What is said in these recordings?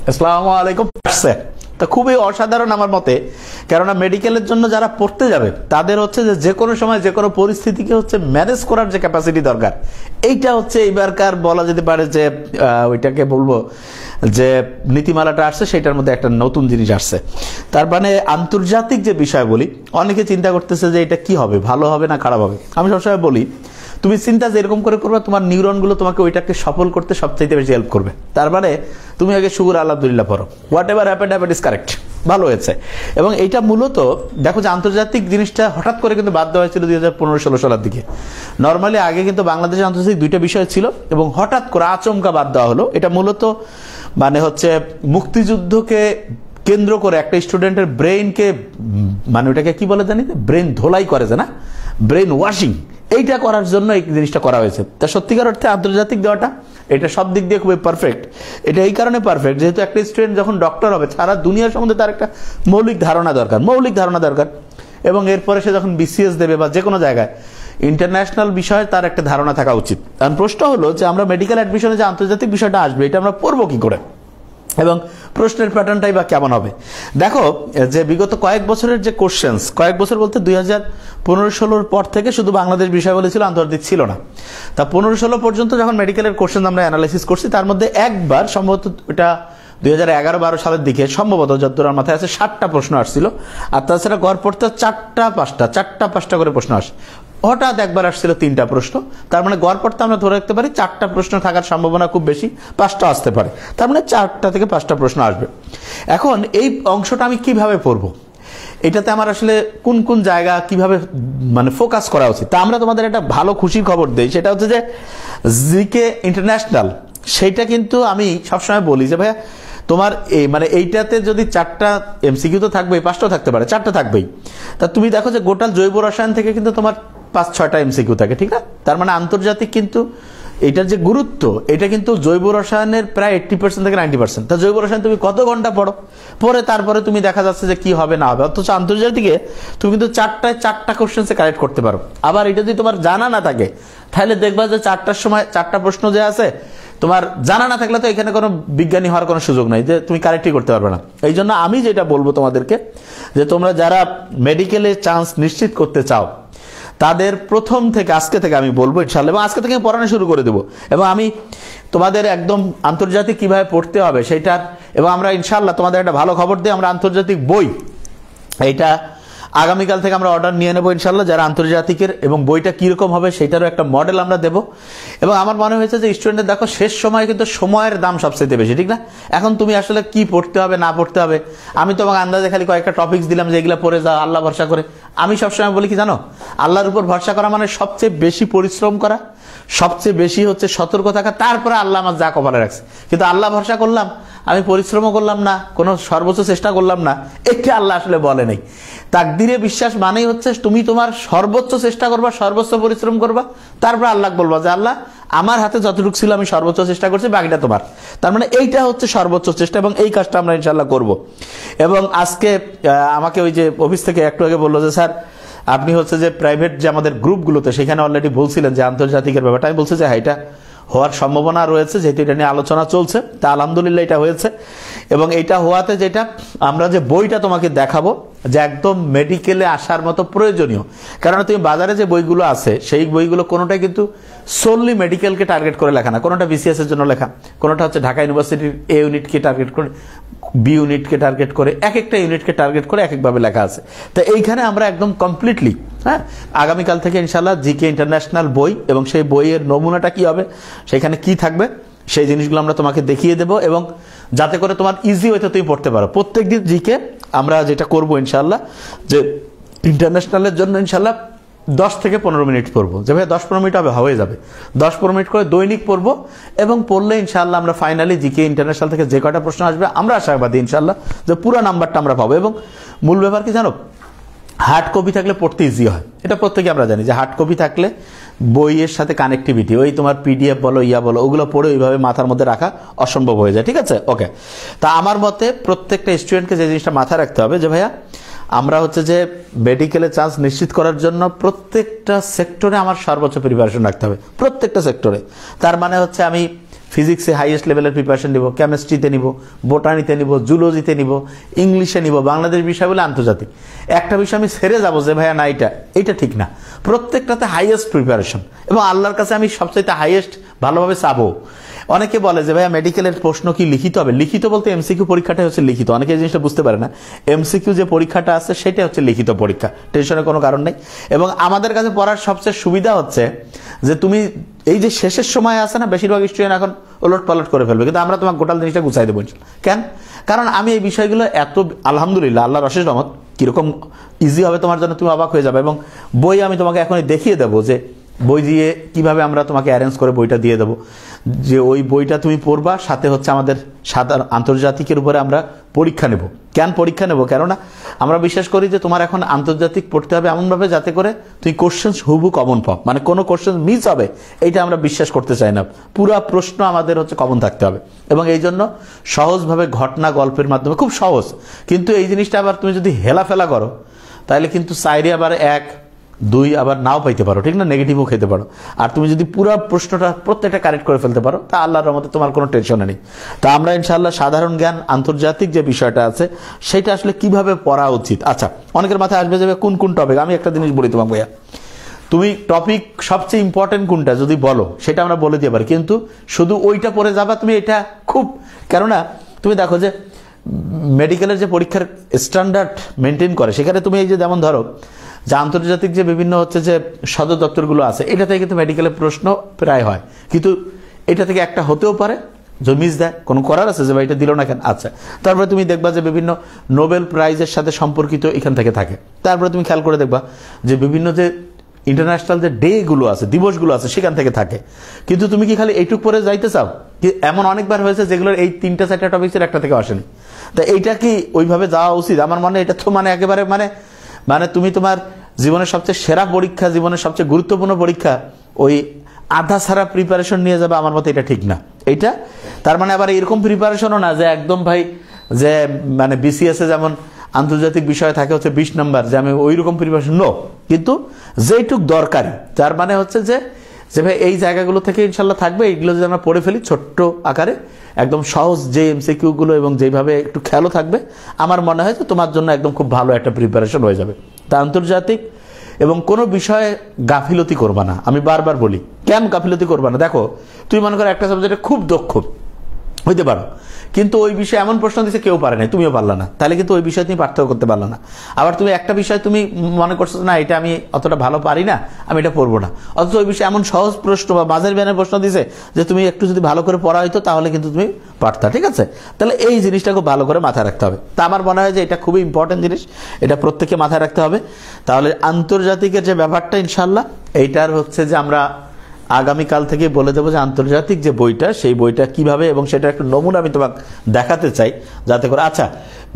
আসসালামু আলাইকুম। তা খুবই অসাধারণ আমার মতে, কেননা মেডিকেলের জন্য যারা পড়তে যাবে তাদের হচ্ছে যে কোনো সময় যে কোনো পরিস্থিতিকে হচ্ছে ম্যানেজ করার যে ক্যাপাসিটি দরকার, এইটা হচ্ছে এবারকার বলা যেতে পারে যে ওইটাকে বলবো যে নীতিমালাটা আসছে সেটার মধ্যে একটা নতুন জিনিস আসছে। তার মানে আন্তর্জাতিক যে বিষয়গুলি অনেকে চিন্তা করতেছে যে এটা কি হবে, ভালো হবে না খারাপ হবে। আমি সবসময় বলি তুমি চিন্তা যেরকম করে করবে তোমার নিউরনগুলো তোমাকে ওইটাকে সফল করতে সবচাইতে বেশি হেল্প করবে। তার মানে তুমি আগে শুকুর আলহামদুলিল্লাহ পড়ো, what ever happened happened is correct, ভালো হয়েছে। এবং এইটা মূলত দেখো যে আন্তর্জাতিক জিনিসটা হঠাৎ করে কিন্তু বাদ দেওয়া হয়েছিল 2015-16 সালের দিকে। নর্মালি আগে কিন্তু বাংলাদেশে আন্তর্জাতিক দুইটা বিষয় ছিল এবং হঠাৎ করে আচমকা বাদ দেওয়া হলো। এটা মূলত মানে হচ্ছে মুক্তিযুদ্ধকে কেন্দ্র করে একটা স্টুডেন্টের ব্রেইনকে মানে ওটাকে কি বলে জানি, ব্রেন ধোলাই করে যে না, ব্রেন ওয়াশিং, এইটা করার জন্য এই জিনিসটা করা হয়েছে। তা সত্যিকার অর্থে আন্তর্জাতিক দেওয়াটা এটা সব দিক দিয়ে খুবই পারফেক্ট। এটা এই কারণে পারফেক্ট যেহেতু একটা স্টুডেন্ট যখন ডক্টর হবে সারা দুনিয়ার সম্বন্ধে তার একটা মৌলিক ধারণা দরকার, এবং এরপরে সে যখন বিসিএস দেবে বা যে কোনো জায়গায় ইন্টারন্যাশনাল বিষয়ে তার একটা ধারণা থাকা উচিত। কারণ প্রশ্ন হলো যে আমরা মেডিকেল অ্যাডমিশনে যে আন্তর্জাতিক বিষয়টা আসবে এটা আমরা পড়বো কি করে এবং প্রশ্নের প্যাটার্নটাই বা কেমন হবে। দেখো যে বিগত কয়েক বছরের যে কোশ্চেন্স, কয়েক বছর বলতে 2015-16 পর থেকে শুধু বাংলাদেশ বিষয়গুলো ছিল, আন্তর্জাতিক ছিল না। তা 15-16 পর্যন্ত যখন মেডিকেলের কোশ্চেন আমরা অ্যানালাইসিস করছি তার মধ্যে একবার সম্ভবত এটা 2011-12 সালের দিকে সম্ভবত যতদূর মাথায় আছে 60টা প্রশ্ন আসছিল। আর তাছাড়া গড় পড়তে 4টা-5টা করে প্রশ্ন আসে। হঠাৎ একবার আসছিল 3টা প্রশ্ন, তার মানে গড় পড়তে আমরা ধরে রাখতে পারি 4টা প্রশ্ন থাকার সম্ভাবনা খুব বেশি, 5টা আসতে পারে, তার মানে 4টা থেকে 5টা প্রশ্ন আসবে। এখন এই অংশটা আমি কিভাবে পড়বো, এটাতে আমার আসলে কোন কোন জায়গা কিভাবে মানে ফোকাস করা উচিত, তা আমরা তোমাদের একটা ভালো খুশির খবর দিই। সেটা হচ্ছে যে জিকে ইন্টারন্যাশনাল, সেইটা কিন্তু আমি সবসময় বলি যে ভাইয়া তোমার এই মানে এইটাতে যদি 4টা এমসিকিউ তো থাকবেই, 5টাও থাকতে পারে, 4টা থাকবেই। তা তুমি দেখো যে গোটা জৈব রসায়ন থেকে কিন্তু তোমার 5-6টা এমসিকিউ থাকে, ঠিক না? তার মানে আন্তর্জাতিক কিন্তু এটার যে গুরুত্ব এটা কিন্তু জৈব রসায়নের প্রায় 80% থেকে 90%। তা জৈব রসায়ন তুমি কত ঘন্টা পড়ে তারপরে তুমি দেখা যাচ্ছে যে কি হবে না হবে, অথচ আন্তর্জাতিকে তুমি কিন্তু 4টা কোশ্চেন্সে কারেক্ট করতে পারো। আবার এটা যদি তোমার জানা না থাকে তাহলে দেখবা যে 4টার সময় 4টা প্রশ্ন যে আছে তোমার জানা না থাকলে তো এখানে কোনো বিজ্ঞানী হওয়ার কোনো সুযোগ নাই, যে তুমি কারেক্টই করতে পারবে না। এই জন্য আমি যেটা বলবো তোমাদেরকে যে তোমরা যারা মেডিকেলে চান্স নিশ্চিত করতে চাও তাদের প্রথম থেকে আজকে থেকে আমি বলবো ইনশাআল্লাহ, এবং আজকে থেকে পড়ানো শুরু করে দেবো, এবং আমি তোমাদের একদম আন্তর্জাতিক কিভাবে পড়তে হবে সেইটার, এবং আমরা ইনশাআল্লাহ তোমাদের একটা ভালো খবর দিই, আমরা আন্তর্জাতিক বই এইটা আগামীকাল থেকে আমরা অর্ডার নিয়ে নেবো ইনশাআল্লাহ যারা আন্তর্জাতিকের, এবং বইটা কিরকম হবে সেটারও একটা মডেল আমরা দেবো। এবং আমার মনে হয়েছে যে স্টুডেন্টদের দেখো শেষ সময় কিন্তু সময়ের দাম সবচেয়ে বেশি, ঠিক না? এখন তুমি আসলে কি পড়তে হবে না পড়তে হবে, আমি তোমাকে আন্দাজে খালি কয়েকটা টপিকস দিলাম যে এগুলো পড়ে যাও আল্লাহ ভরসা করে। আমি সবসময় বলি কি জানো, আল্লাহর উপর ভরসা করা মানে সবচেয়ে বেশি পরিশ্রম করা, সবচেয়ে বেশি হচ্ছে সতর্ক থাকা, তারপরে আল্লাহ আমার যা কপালে রাখছে। কিন্তু আল্লাহ ভরসা করলাম, আমি পরিশ্রমও করলাম না, কোনো সর্বোচ্চ চেষ্টা করলাম না, এটা আল্লাহ আসলে বলে নাই। তাকদিরে বিশ্বাস মানেই হচ্ছে তুমি তোমার সর্বোচ্চ চেষ্টা করবা, সর্বোচ্চ পরিশ্রম করবা, তারপর আল্লাহ বলবা যে আল্লাহ আমার হাতে যতটুকু ছিল আমি সর্বোচ্চ চেষ্টা করছি, বাকিটা তোমার। তার মানে এইটা হচ্ছে সর্বোচ্চ চেষ্টা, এবং এই কাজটা আমরা ইনশাআল্লাহ করব। এবং আজকে আমাকে ওই যে অফিস থেকে একটু আগে বললো যে স্যার আপনি হচ্ছে যে প্রাইভেট যে আমাদের গ্রুপগুলোতে সেখানে অলরেডি বলছিলেন যে আন্তর্জাতিকের ব্যাপারটা, আমি বলছি যে হ্যাঁ এটা হওয়ার সম্ভাবনা রয়েছে, যেহেতু এটা নিয়ে আলোচনা চলছে, তা আলহামদুলিল্লাহ এটা হয়েছে। এবং এটা হওয়াতে যেটা আমরা যে বইটা তোমাকে দেখাবো যে একদম মেডিকেলে আসার মতো প্রয়োজনীয়, কারণ তুমি বাজারে যে বইগুলো আছে সেই বইগুলো কোনোটাই কিন্তু সোললি মেডিকেলকে টার্গেট করে লেখা না, কোনোটা বিসিএস এর জন্য লেখা, কোনোটা হচ্ছে ঢাকা ইউনিভার্সিটির এ ইউনিটকে টার্গেট করে, বি ইউনিটকে টার্গেট করে, এক একটা ইউনিটকে টার্গেট করে এক একভাবে লেখা আছে। তো এইখানে আমরা একদম কমপ্লিটলি আগামীকাল থেকে ইনশাআল্লাহ জিকে ইন্টারন্যাশনাল বই এবং সেই বইয়ের নমুনাটা কি হবে, সেখানে কি থাকবে সেই জিনিসগুলো আমরা তোমাকে দেখিয়ে দেবো, এবং যাতে করে তোমার ইজি হইতে তুমি পড়তে পারো। প্রত্যেকদিন জিকে আমরা যেটা করবো ইনশাআল্লাহ যে ইন্টারন্যাশনালের জন্য ইনশাআল্লাহ 10 থেকে 15 মিনিট পড়বো, যে ভাই 10-15 মিনিট হবে, হয়ে যাবে 10-15 মিনিট করে দৈনিক পড়বো, এবং পড়লে ইনশাআল্লাহ আমরা ফাইনালি জিকে ইন্টারন্যাশনাল থেকে যে কয়টা প্রশ্ন আসবে আমরা আশাবাদী ইনশাআল্লাহ যে পুরো নাম্বারটা আমরা পাবো। এবং মূল ব্যাপার কি জানো, হার্ড কপি থাকলে পড়তে ইজি হয়, এটা প্রত্যেকে আমরা জানি যে হার্ড কপি থাকলে বইয়ের সাথে কানেক্টিভিটি, ওই তোমার পিডিএফ বলো বলো ওগুলো পড়ে ওইভাবে মাথার মধ্যে রাখা অসম্ভব হয়ে যায়, ঠিক আছে? ওকে, তা আমার মতে প্রত্যেকটা স্টুডেন্টকে যে জিনিসটা মাথায় রাখতে হবে যে ভাইয়া আমরা হচ্ছে যে মেডিকেলে চান্স নিশ্চিত করার জন্য প্রত্যেকটা সেক্টরে আমার সর্বোচ্চ প্রিপারেশন রাখতে হবে, প্রত্যেকটা সেক্টরে। তার মানে হচ্ছে আমি ফিজিক্সে হাইয়েস্ট লেভেলের প্রিপারেশন নিব, কেমিস্ট্রিতে নিব, বোটানিতে নিব, জুলজিতে নিব, ইংলিশে নিব, বাংলাদেশ বিষয় বলে আন্তর্জাতিক। একটা বিষয় আমি ছেড়ে যাবো যে ভাইয়া না এটা ঠিক না। প্রত্যেকটাতে হাইয়েস্ট প্রিপারেশন এবং আল্লাহর কাছে আমি সবচাইতে হাইয়েস্ট ভালোভাবে চাবো। অনেকে বলে যে ভাইয়া মেডিকেলের প্রশ্ন কি লিখিত হবে? লিখিত বলতে এমসিকিউ পরীক্ষাটা হচ্ছে লিখিত। অনেকে এই জিনিসটা বুঝতে পারে না। এমসিকিউ যে পরীক্ষাটা আছে সেটা হচ্ছে লিখিত পরীক্ষা, টেনশনের কোনো কারণ নেই। এবং আমাদের কাছে পড়ার সবচেয়ে সুবিধা হচ্ছে যে তুমি এই যে শেষের সময় আছে না, বেশিরভাগ স্টুডেন্ট এখন ওলট পালট করে ফেলবে, কিন্তু আমরা তোমাকে গোটাল জিনিসটা গুছাই দেবো। কেন? কারণ আমি এই বিষয়গুলো এত আলহামদুলিল্লাহ আল্লাহর অশেষ রহমত কিরকম ইজি হবে তোমার জন্য, তুমি অবাক হয়ে যাবে। এবং বই আমি তোমাকে এখনই দেখিয়ে দেবো যে বই দিয়ে কিভাবে আমরা তোমাকে অ্যারেঞ্জ করে বইটা দিয়ে দেবো, যে ওই বইটা তুমি পড়বা, সাথে হচ্ছে আমাদের সাধারণ আন্তর্জাতিকের উপরে আমরা পরীক্ষা নেব। কেন পরীক্ষা নেব? কেননা আমরা বিশ্বাস করি যে তোমার এখন আন্তর্জাতিক পড়তে হবে এমনভাবে যাতে করে তুমি কোশ্চেন হুবহু কমন পাও, মানে কোনো কোশ্চেন মিস হবে এইটা আমরা বিশ্বাস করতে চাই না। পুরা প্রশ্ন আমাদের হচ্ছে কমন থাকতে হবে। এবং এই জন্য সহজভাবে ঘটনা গল্পের মাধ্যমে, খুব সহজ, কিন্তু এই জিনিসটা আবার তুমি যদি হেলাফেলা করো তাহলে কিন্তু চাইরে আবার 1 2 আবার নাও পাইতে পারো, ঠিক না? নেগেটিভও খেতে পারো। আর তুমি যদি পুরো প্রশ্নটা প্রত্যেকটা কারেক্ট করে ফেলতে পারো তা আল্লাহর রহমতে তোমার কোনো টেনশন নেই। তা আমরা ইনশাআল্লাহ সাধারণ জ্ঞান আন্তর্জাতিক যে বিষয়টা আছে সেটা আসলে কিভাবে পড়া উচিত। আচ্ছা, অনেকের মাথায় আসবে যাবে কোন কোন টপিক। আমি একটা জিনিস বলি তোমাকে ভাইয়া, তুমি টপিক সবচেয়ে ইম্পর্টেন্ট কোনটা যদি বলো সেটা আমরা বলে দিতে পারি, কিন্তু শুধু ওইটা পড়ে যাবা তুমি, এটা খুব, কেননা তুমি দেখো যে মেডিকেলের যে পরীক্ষার স্ট্যান্ডার্ড মেনটেন করে সেখানে তুমি এই যে যেমন ধরো যে আন্তর্জাতিক যে বিভিন্ন হচ্ছে যে সদর দপ্তরগুলো আছে এটা থেকে কিন্তু মেডিকেলের প্রশ্ন প্রায় হয়, কিন্তু এটা থেকে একটা হতেও পারে যে মিস দেয়, কোনো করার আছে যে ভাই এটা দিল না কেন। আচ্ছা, তারপরে তুমি দেখবা যে বিভিন্ন নোবেল প্রাইজের সাথে সম্পর্কিত এখান থেকে থাকে। তারপরে তুমি খেয়াল করে দেখবা যে বিভিন্ন যে ইন্টারন্যাশনাল যে ডেগুলো আছে, দিবসগুলো আছে সেখান থেকে থাকে। কিন্তু তুমি কি খালি এইটুক পরে যাইতে চাও? কি এমন অনেকবার হয়েছে যেগুলোর এই 3টা 4টা টপিক্সের একটা থেকে আসেনি। তা এইটা কি ওইভাবে যাওয়া উচিত? আমার মনে এটা তো মানে একেবারে মানে তুমি তোমার জীবনের সবচেয়ে সেরা পরীক্ষা, জীবনের সবচেয়ে গুরুত্বপূর্ণ পরীক্ষা ওই আধা সারা প্রিপারেশন নিয়ে যাবে, আমার মতে এটা ঠিক না। এইটা তার মানে আবার এরকম প্রিপারেশনও না যে একদম ভাই যে মানে বিসিএস এ যেমন আন্তর্জাতিক বিষয় থাকে হচ্ছে 20 নম্বর, যে আমি ওই রকম প্রিপারেশন নো, কিন্তু যেটুক দরকারি, তার মানে হচ্ছে যে ভাই এই জায়গাগুলো থেকে ইনশাল্লাহ থাকবে, এইগুলো যদি আমরা পড়ে ফেলি ছোট্ট আকারে একদম সহজ যে এমসিকিউ গুলো এবং যেভাবে একটু খেয়ালও থাকবে, আমার মনে হয় যে তোমার জন্য একদম খুব ভালো একটা প্রিপারেশন হয়ে যাবে। তা আন্তর্জাতিক এবং কোনো বিষয়ে গাফিলতি করবা না। আমি বারবার বলি কেন গাফিলতি করবা না? দেখো তুমি মনে করো একটা সাবজেক্টে খুব দক্ষ হইতে পারো, কিন্তু ওই বিষয়ে এমন প্রশ্ন দিচ্ছে কেউ পারে না, তুমিও পারলা না, তাহলে কিন্তু ওই বিষয়ে তুমি পার্থক্য করতে পারলা না। আবার তুমি একটা বিষয় তুমি মনে করছো না এটা আমি অতটা ভালো পারি না, আমি এটা পড়বো না, অথচ ওই বিষয়ে এমন সহজ প্রশ্ন বা মাঝের বেনের প্রশ্ন দিছে যে তুমি একটু যদি ভালো করে পড়া হইতো তাহলে কিন্তু তুমি পারতা। ঠিক আছে, তাহলে এই জিনিসটা খুব ভালো করে মাথায় রাখতে হবে। তা আমার মনে হয় যে এটা খুবই ইম্পর্টেন্ট জিনিস, এটা প্রত্যেককে মাথায় রাখতে হবে। তাহলে আন্তর্জাতিকের যে ব্যাপারটা ইনশাল্লাহ এইটার হচ্ছে যে আমরা আগামীকাল থেকে বলে দেবো যে আন্তর্জাতিক যে বইটা সেই বইটা কিভাবে, এবং সেটা একটা নমুনা আমি তোমাকে দেখাতে চাই যাতে করে। আচ্ছা,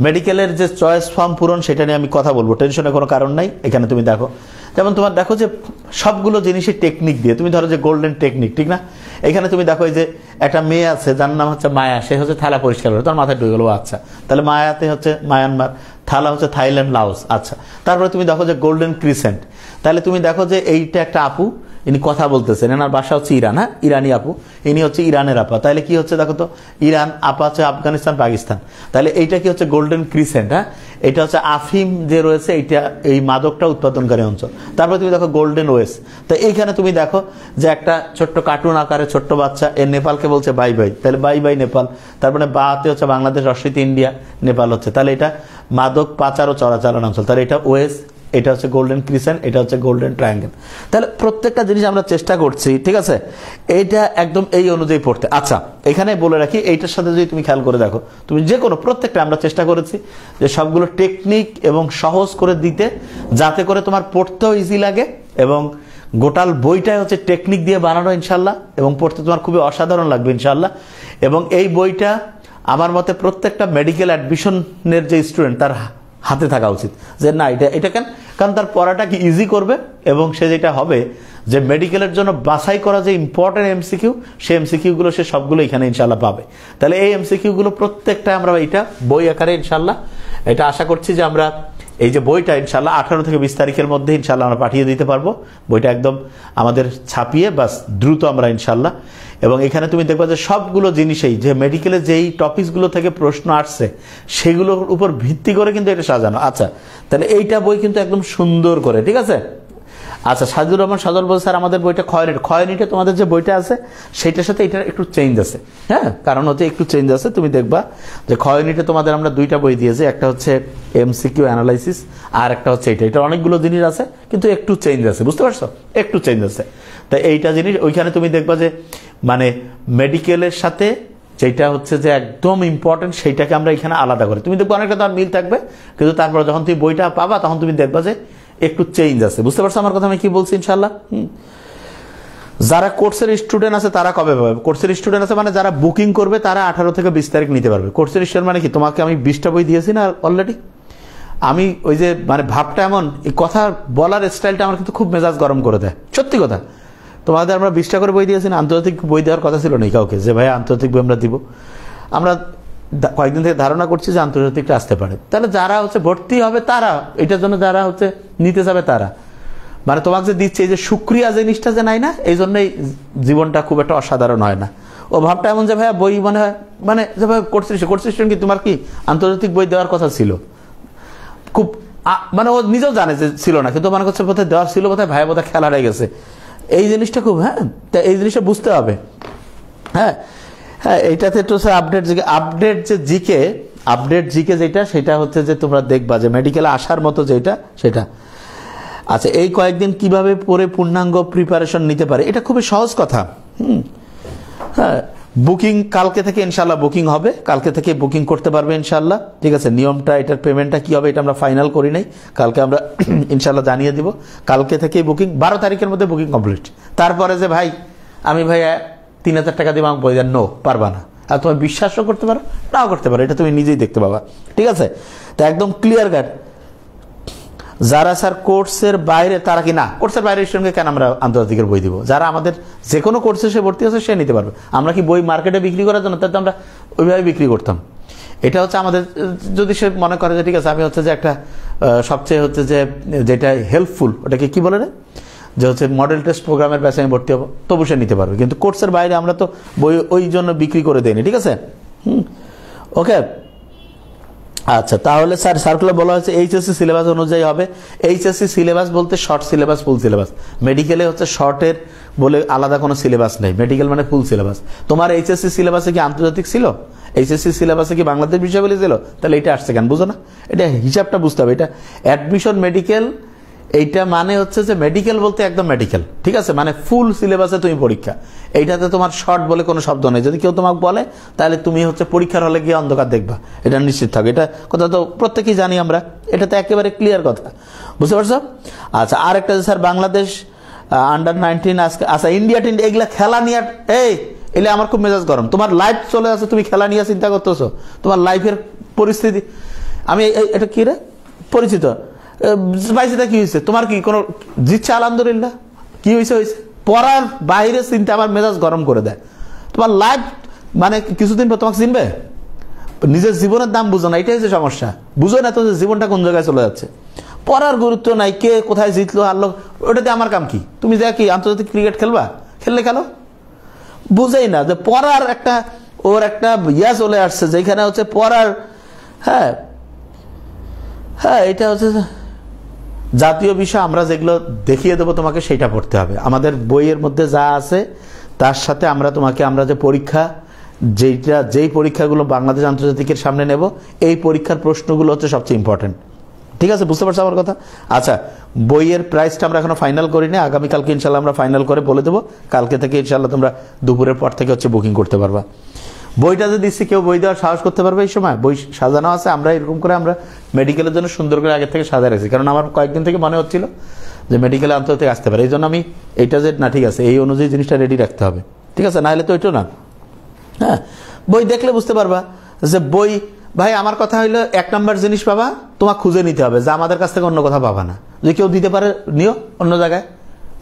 মেডিকেলের যে চয়েস ফর্ম পূরণ সেটা নিয়ে আমি কথা বলবো, টেনশনের কোনো কারণ নাই। এখানে তুমি দেখো যেমন তোমার দেখো যে সবগুলো জিনিসের টেকনিক দিয়ে, তুমি ধরো যে গোল্ডেন টেকনিক, ঠিক না? এখানে তুমি দেখো যে একটা মেয়ে আছে যার নাম হচ্ছে মায়া, সে হচ্ছে থালা পরিষ্কার করে, তোমার মাথায় ঢুকে গেলো। আচ্ছা, তাহলে মায়াতে হচ্ছে মায়ানমার, থালা হচ্ছে থাইল্যান্ড, লাওস। আচ্ছা, তারপরে তুমি দেখো যে গোল্ডেন ক্রিসেন্ট, তাহলে তুমি দেখো যে এইটা একটা আপু, ইনি কথা বলতেছেন, এনার বাসা হচ্ছে ইরান, হ্যাঁ ইরানি আপু, ইনি হচ্ছে ইরানের আপা। তাহলে কি হচ্ছে দেখো তো, ইরান, আপা হচ্ছে আফগানিস্তান, পাকিস্তান। তাহলে এইটা কি হচ্ছে গোল্ডেন ক্রিসেন্ট, হ্যাঁ এটা হচ্ছে আফিম যে রয়েছে এইটা, এই মাদকটা উৎপাদনকারী অঞ্চল। তারপরে তুমি দেখো গোল্ডেন ওয়েস্ট। তো এইখানে তুমি দেখো যে একটা ছোট্ট কার্টুন আকারে ছোট্ট বাচ্চা, এর নেপালকে বলছে বাই বাই, তাহলে বাই বাই নেপাল। তারপরে বাতে হচ্ছে বাংলাদেশ, রশ্মিতে ইন্ডিয়া, নেপাল হচ্ছে, তাহলে এটা মাদক পাচার ও চোরাচালান অঞ্চল, তাহলে এটা ওয়েস্ট, এটা হচ্ছে গোল্ডেন ক্রিসেন্ট, এটা হচ্ছে গোল্ডেন ট্রায়াঙ্গেল। তাহলে প্রত্যেকটা জিনিস আমরা চেষ্টা করছি, ঠিক আছে, এইটা একদম এই অনুযায়ী পড়তে। আচ্ছা, এখানে বলে রাখি এইটার সাথে যদি তুমি খেয়াল করে দেখো, তুমি যে কোনো প্রত্যেকটা আমরা চেষ্টা করেছি যে সবগুলো টেকনিক এবং সহজ করে দিতে, যাতে করে তোমার পড়তেও ইজি লাগে এবং গোটাল বইটাই হচ্ছে টেকনিক দিয়ে বানানো ইনশাল্লাহ, এবং পড়তে তোমার খুবই অসাধারণ লাগবে ইনশাল্লাহ। এবং এই বইটা আমার মতে প্রত্যেকটা মেডিকেল অ্যাডমিশনের যে স্টুডেন্ট তার হাতে থাকা উচিত, যে না এটা কেন, কারণ তার পড়াটা কি ইজি করবে, এবং সে যেটা হবে যে মেডিকেলের জন্য বাছাই করা যে ইম্পর্টেন্ট এমসিকিউ, সেই এমসিকিউ গুলো সে সবগুলো এখানে ইনশাল্লাহ পাবে। তাহলে এই এমসিকিউ গুলো প্রত্যেকটা আমরা এটা বই আকারে ইনশাল্লাহ এটা আশা করছি যে আমরা এই যে বইটা ইনশাল্লাহ 18 থেকে 20 তারিখের মধ্যে ইনশাল্লাহ আমরা পাঠিয়ে দিতে পারবো। বইটা একদম আমাদের ছাপিয়ে বাস দ্রুত আমরা ইনশাল্লাহ। এবং এখানে তুমি দেখবা যে সবগুলো জিনিসেই যে মেডিকেলে যেই টপিকসগুলো থেকে প্রশ্ন আসছে সেগুলোর উপর ভিত্তি করে কিন্তু এটা সাজানো। আচ্ছা, তাহলে এইটা বই কিন্তু একদম সুন্দর করে, ঠিক আছে। আচ্ছা, সাজিদুর রহমান সাজল বলছে স্যার আমাদের বইটা ক্ষয়নিটে তোমাদের যে বইটা আছে সেইটার সাথে এটার একটু চেঞ্জ আছে। হ্যাঁ, কারণ হচ্ছে একটু চেঞ্জ আছে। তুমি দেখবা যে ক্ষয়নিটে তোমাদের আমরা 2টা বই দিয়েছি, একটা হচ্ছে এমসিকিউ অ্যানালাইসিস আর একটা হচ্ছে এটা অনেকগুলো জিনিস আছে কিন্তু একটু চেঞ্জ আছে, বুঝতে পারছো, একটু চেঞ্জ আছে। তাই এইটা জিনিস ওইখানে তুমি দেখবা যে মানে মেডিকেলের সাথে যেটা হচ্ছে যে একদম ইম্পর্টেন্ট সেইটাকে আমরা এখানে আলাদা করে তুমি দেখবো অনেকটা তার মিল থাকবে, কিন্তু তারপরে যখন তুমি বইটা পাবা তখন তুমি দেখবা যে একটু চেঞ্জ আছে, বুঝতে পারছো আমার কথা আমি কি বলছি ইনশাল্লাহ। যারা কোর্সের স্টুডেন্ট আছে তারা কবে পাবে? কোর্সের স্টুডেন্ট আছে মানে যারা বুকিং করবে তারা 18 থেকে 20 তারিখ নিতে পারবে। কোর্সের স্টুডেন্ট মানে কি, তোমাকে আমি 20টা বই দিয়েছি না অলরেডি। আমি ওই যে মানে ভাবটা এমন, এই কথা বলার স্টাইলটা আমার কিন্তু খুব মেজাজ গরম করে দেয়, সত্যি কথা। তোমাদের আমরা 20টা করে বই দিয়েছি না, আন্তর্জাতিক বই দেওয়ার কথা ছিল না কাউকে যে ভাই আন্তর্জাতিক বই আমরা দিব। আমরা কয়েকদিন থেকে ধারণা করছি যে আন্তর্জাতিকটা আসতে পারে। তাহলে যারা হচ্ছে ভর্তি হবে তারা, এটার জন্য যারা হচ্ছে নিতে যাবে তারা, মানে তোমাকে যে দিচ্ছে এই যে শুক্রিয়া জিনিসটা যে নাই না, এই জন্যই জীবনটা খুব একটা অসাধারণ হয় না। ও ভাবটা এমন যে ভাইয়া বই মনে হয় মানে যে ভাই কোর্স সিস্টেম কি তোমার কি আন্তর্জাতিক বই দেওয়ার কথা ছিল, খুব মানে ও নিজেও জানে যে ছিল না, কিন্তু মনে করছে বোধহয় দেওয়ার ছিল, বোধহয় ভাইয়া বোধহয় খেলা হয়ে গেছে এই জিনিসটা খুব। হ্যাঁ, তা এই জিনিসটা বুঝতে হবে। হ্যাঁ হ্যাঁ, এইটাতে একটু আপডেট যে জিকে যেটা সেটা হচ্ছে যে তোমরা দেখবা যে মেডিকেলে আসার মতো যেটা সেটা। আচ্ছা, এই কয়েকদিন কিভাবে পড়ে পূর্ণাঙ্গ প্রিপারেশন নিতে পারে, এটা খুবই সহজ কথা। হ্যাঁ, বুকিং কালকে থেকে ইনশাল্লাহ বুকিং হবে, কালকে থেকে বুকিং করতে পারবে ইনশাল্লাহ, ঠিক আছে। নিয়মটা এটার পেমেন্টটা কি হবে এটা আমরা ফাইনাল করি নাই, কালকে আমরা ইনশাল্লাহ জানিয়ে দিব। কালকে থেকেই বুকিং, 12 তারিখের মধ্যে বুকিং কমপ্লিট। তারপরে যে ভাই আমি ভাই 3000 টাকা দিব আমাকে বই দেন, নো পারবা না। আর তুমি বিশ্বাসও করতে পারো নাও করতে পারো, এটা তুমি নিজেই দেখতে পাবা, ঠিক আছে। তা একদম ক্লিয়ার কাট। যারা স্যার কোর্সের বাইরে তারা কি না, কোর্সের বাইরের স্টুডেন্টকে কেন আমরা আন্তর্জাতিকের বই দিব? যারা আমাদের যে কোনো কোর্সে সে ভর্তি আছে সে নিতে পারবে। আমরা কি বই মার্কেটে বিক্রি করার জন্য? তাহলে আমরা ওইভাবে বিক্রি করতাম। এটা হচ্ছে আমাদের, যদি সে মনে করে যে ঠিক আছে আমি হচ্ছে যে একটা সবচেয়ে হচ্ছে যে যেটা হেল্পফুল ওটাকে কি বলে না, যে হচ্ছে মডেল টেস্ট প্রোগ্রামের ব্যাচে আমি ভর্তি হবো, তবু সে নিতে পারবে। কিন্তু কোর্সের বাইরে আমরা তো বই ওই জন্য বিক্রি করে দেয়নি, ঠিক আছে। ওকে, আচ্ছা, তাহলে স্যার সার্কুলার বলা হয়েছে এইচএসসি সিলেবাস অনুযায়ী হবে। এইচএসসি সিলেবাস বলতে শর্ট সিলেবাস, ফুল সিলেবাস। মেডিকেলে হচ্ছে শর্টের বলে আলাদা কোনো সিলেবাস নেই, মেডিকেল মানে ফুল সিলেবাস। তোমার এইচএসসি সিলেবাসে কি আন্তর্জাতিক ছিল? এইচএসসি সিলেবাসে কি বাংলাদেশ বিষয়াবলী ছিল? তাহলে এটা আসছে কেন, বুঝো না? এটা হিসাবটা বুঝতে হবে। এটা অ্যাডমিশন মেডিকেল, এইটা মানে হচ্ছে যে মেডিকেল বলতে একদম মেডিকেল, ঠিক আছে, মানে ফুল সিলেবাসে তুমি পরীক্ষা। এইটাতে তোমার শর্ট বলে কোনো শব্দ নেই। যদি কেউ তোমাকে বলে তাহলে তুমি হচ্ছে পরীক্ষার হলে গিয়ে অন্ধকার দেখবা, এটা নিশ্চিত থাকো। এটা কথা তো প্রত্যেকেই জানি আমরা, এটা তো একেবারে ক্লিয়ার কথা, বুঝতে পারছো? আচ্ছা, আর একটা যে স্যার বাংলাদেশ আন্ডার-19 আজকে, আচ্ছা ইন্ডিয়া এগুলা খেলা নিয়ে, এলে আমার খুব মেজাজ গরম। তোমার লাইফ চলে আসে, তুমি খেলা নিয়ে চিন্তা করতেছো, তোমার লাইফের পরিস্থিতি। আমি এটা কি রে পরিচিত পাইছিটা কি হয়েছে তোমার, কি কোনো জিতছে? আলহামদুলিল্লাহ। কি হয়েছে? পড়ার বাইরে চিন্তা আমার মেজাজ গরম করে দেয়। তোমার লাইফ মানে কিছুদিন পর তোমাকে চিনবে, নিজের জীবনের দাম বুঝো না, এটাই হচ্ছে সমস্যা। বুঝো না তো যে জীবনটা কোন জায়গায় চলে যাচ্ছে। পড়ার গুরুত্ব নাই, কে কোথায় জিতলো হারলো ওটাতে আমার কাম কি? তুমি যা কি আন্তর্জাতিক ক্রিকেট খেলবা, খেললে খেলো, বুঝেই না যে পড়ার একটা ওর একটা ইয়া চলে আসছে যেখানে হচ্ছে পড়ার। হ্যাঁ হ্যাঁ, এটা হচ্ছে জাতীয় বিষয়, আমরা যেগুলো দেখিয়ে দেবো তোমাকে সেটা পড়তে হবে। আমাদের বইয়ের মধ্যে যা আছে তার সাথে আমরা তোমাকে, আমরা যে পরীক্ষা যেই পরীক্ষাগুলো বাংলাদেশ আন্তর্জাতিকের সামনে নেব, এই পরীক্ষার প্রশ্নগুলো হচ্ছে সবচেয়ে ইম্পর্টেন্ট, ঠিক আছে, বুঝতে পারছো আমার কথা? আচ্ছা, বইয়ের প্রাইসটা আমরা এখনো ফাইনাল করিনি, আগামীকালকে ইনশাল্লাহ আমরা ফাইনাল করে বলে দেবো। কালকে থেকে ইনশাল্লাহ তোমরা দুপুরের পর থেকে হচ্ছে বুকিং করতে পারবা। বইটা যে দিচ্ছি কেউ বই দেওয়ার সাহস করতে পারবে? এই সময় বই সাজানো আছে, আমরা এরকম করে আমরা মেডিকেলের জন্য সুন্দর করে আগে থেকে সাজায় রাখছি, কারণ আমার কয়েকদিন থেকে মনে হচ্ছিল যে মেডিকেলে আন্তর্জাতিক আসতে পারে। এই জন্য আমি এইটা যে না, ঠিক আছে, এই অনুযায়ী জিনিসটা রেডি রাখতে হবে, ঠিক আছে, না হলে তো ওইটাও না। হ্যাঁ, বই দেখলে বুঝতে পারবা যে বই, ভাই আমার কথা হইলো 1 নম্বর জিনিস পাবা, তোমাকে খুঁজে নিতে হবে, যা আমাদের কাছ থেকে অন্য কথা পাবা না। যদি কেউ দিতে পারে নিও অন্য জায়গায়,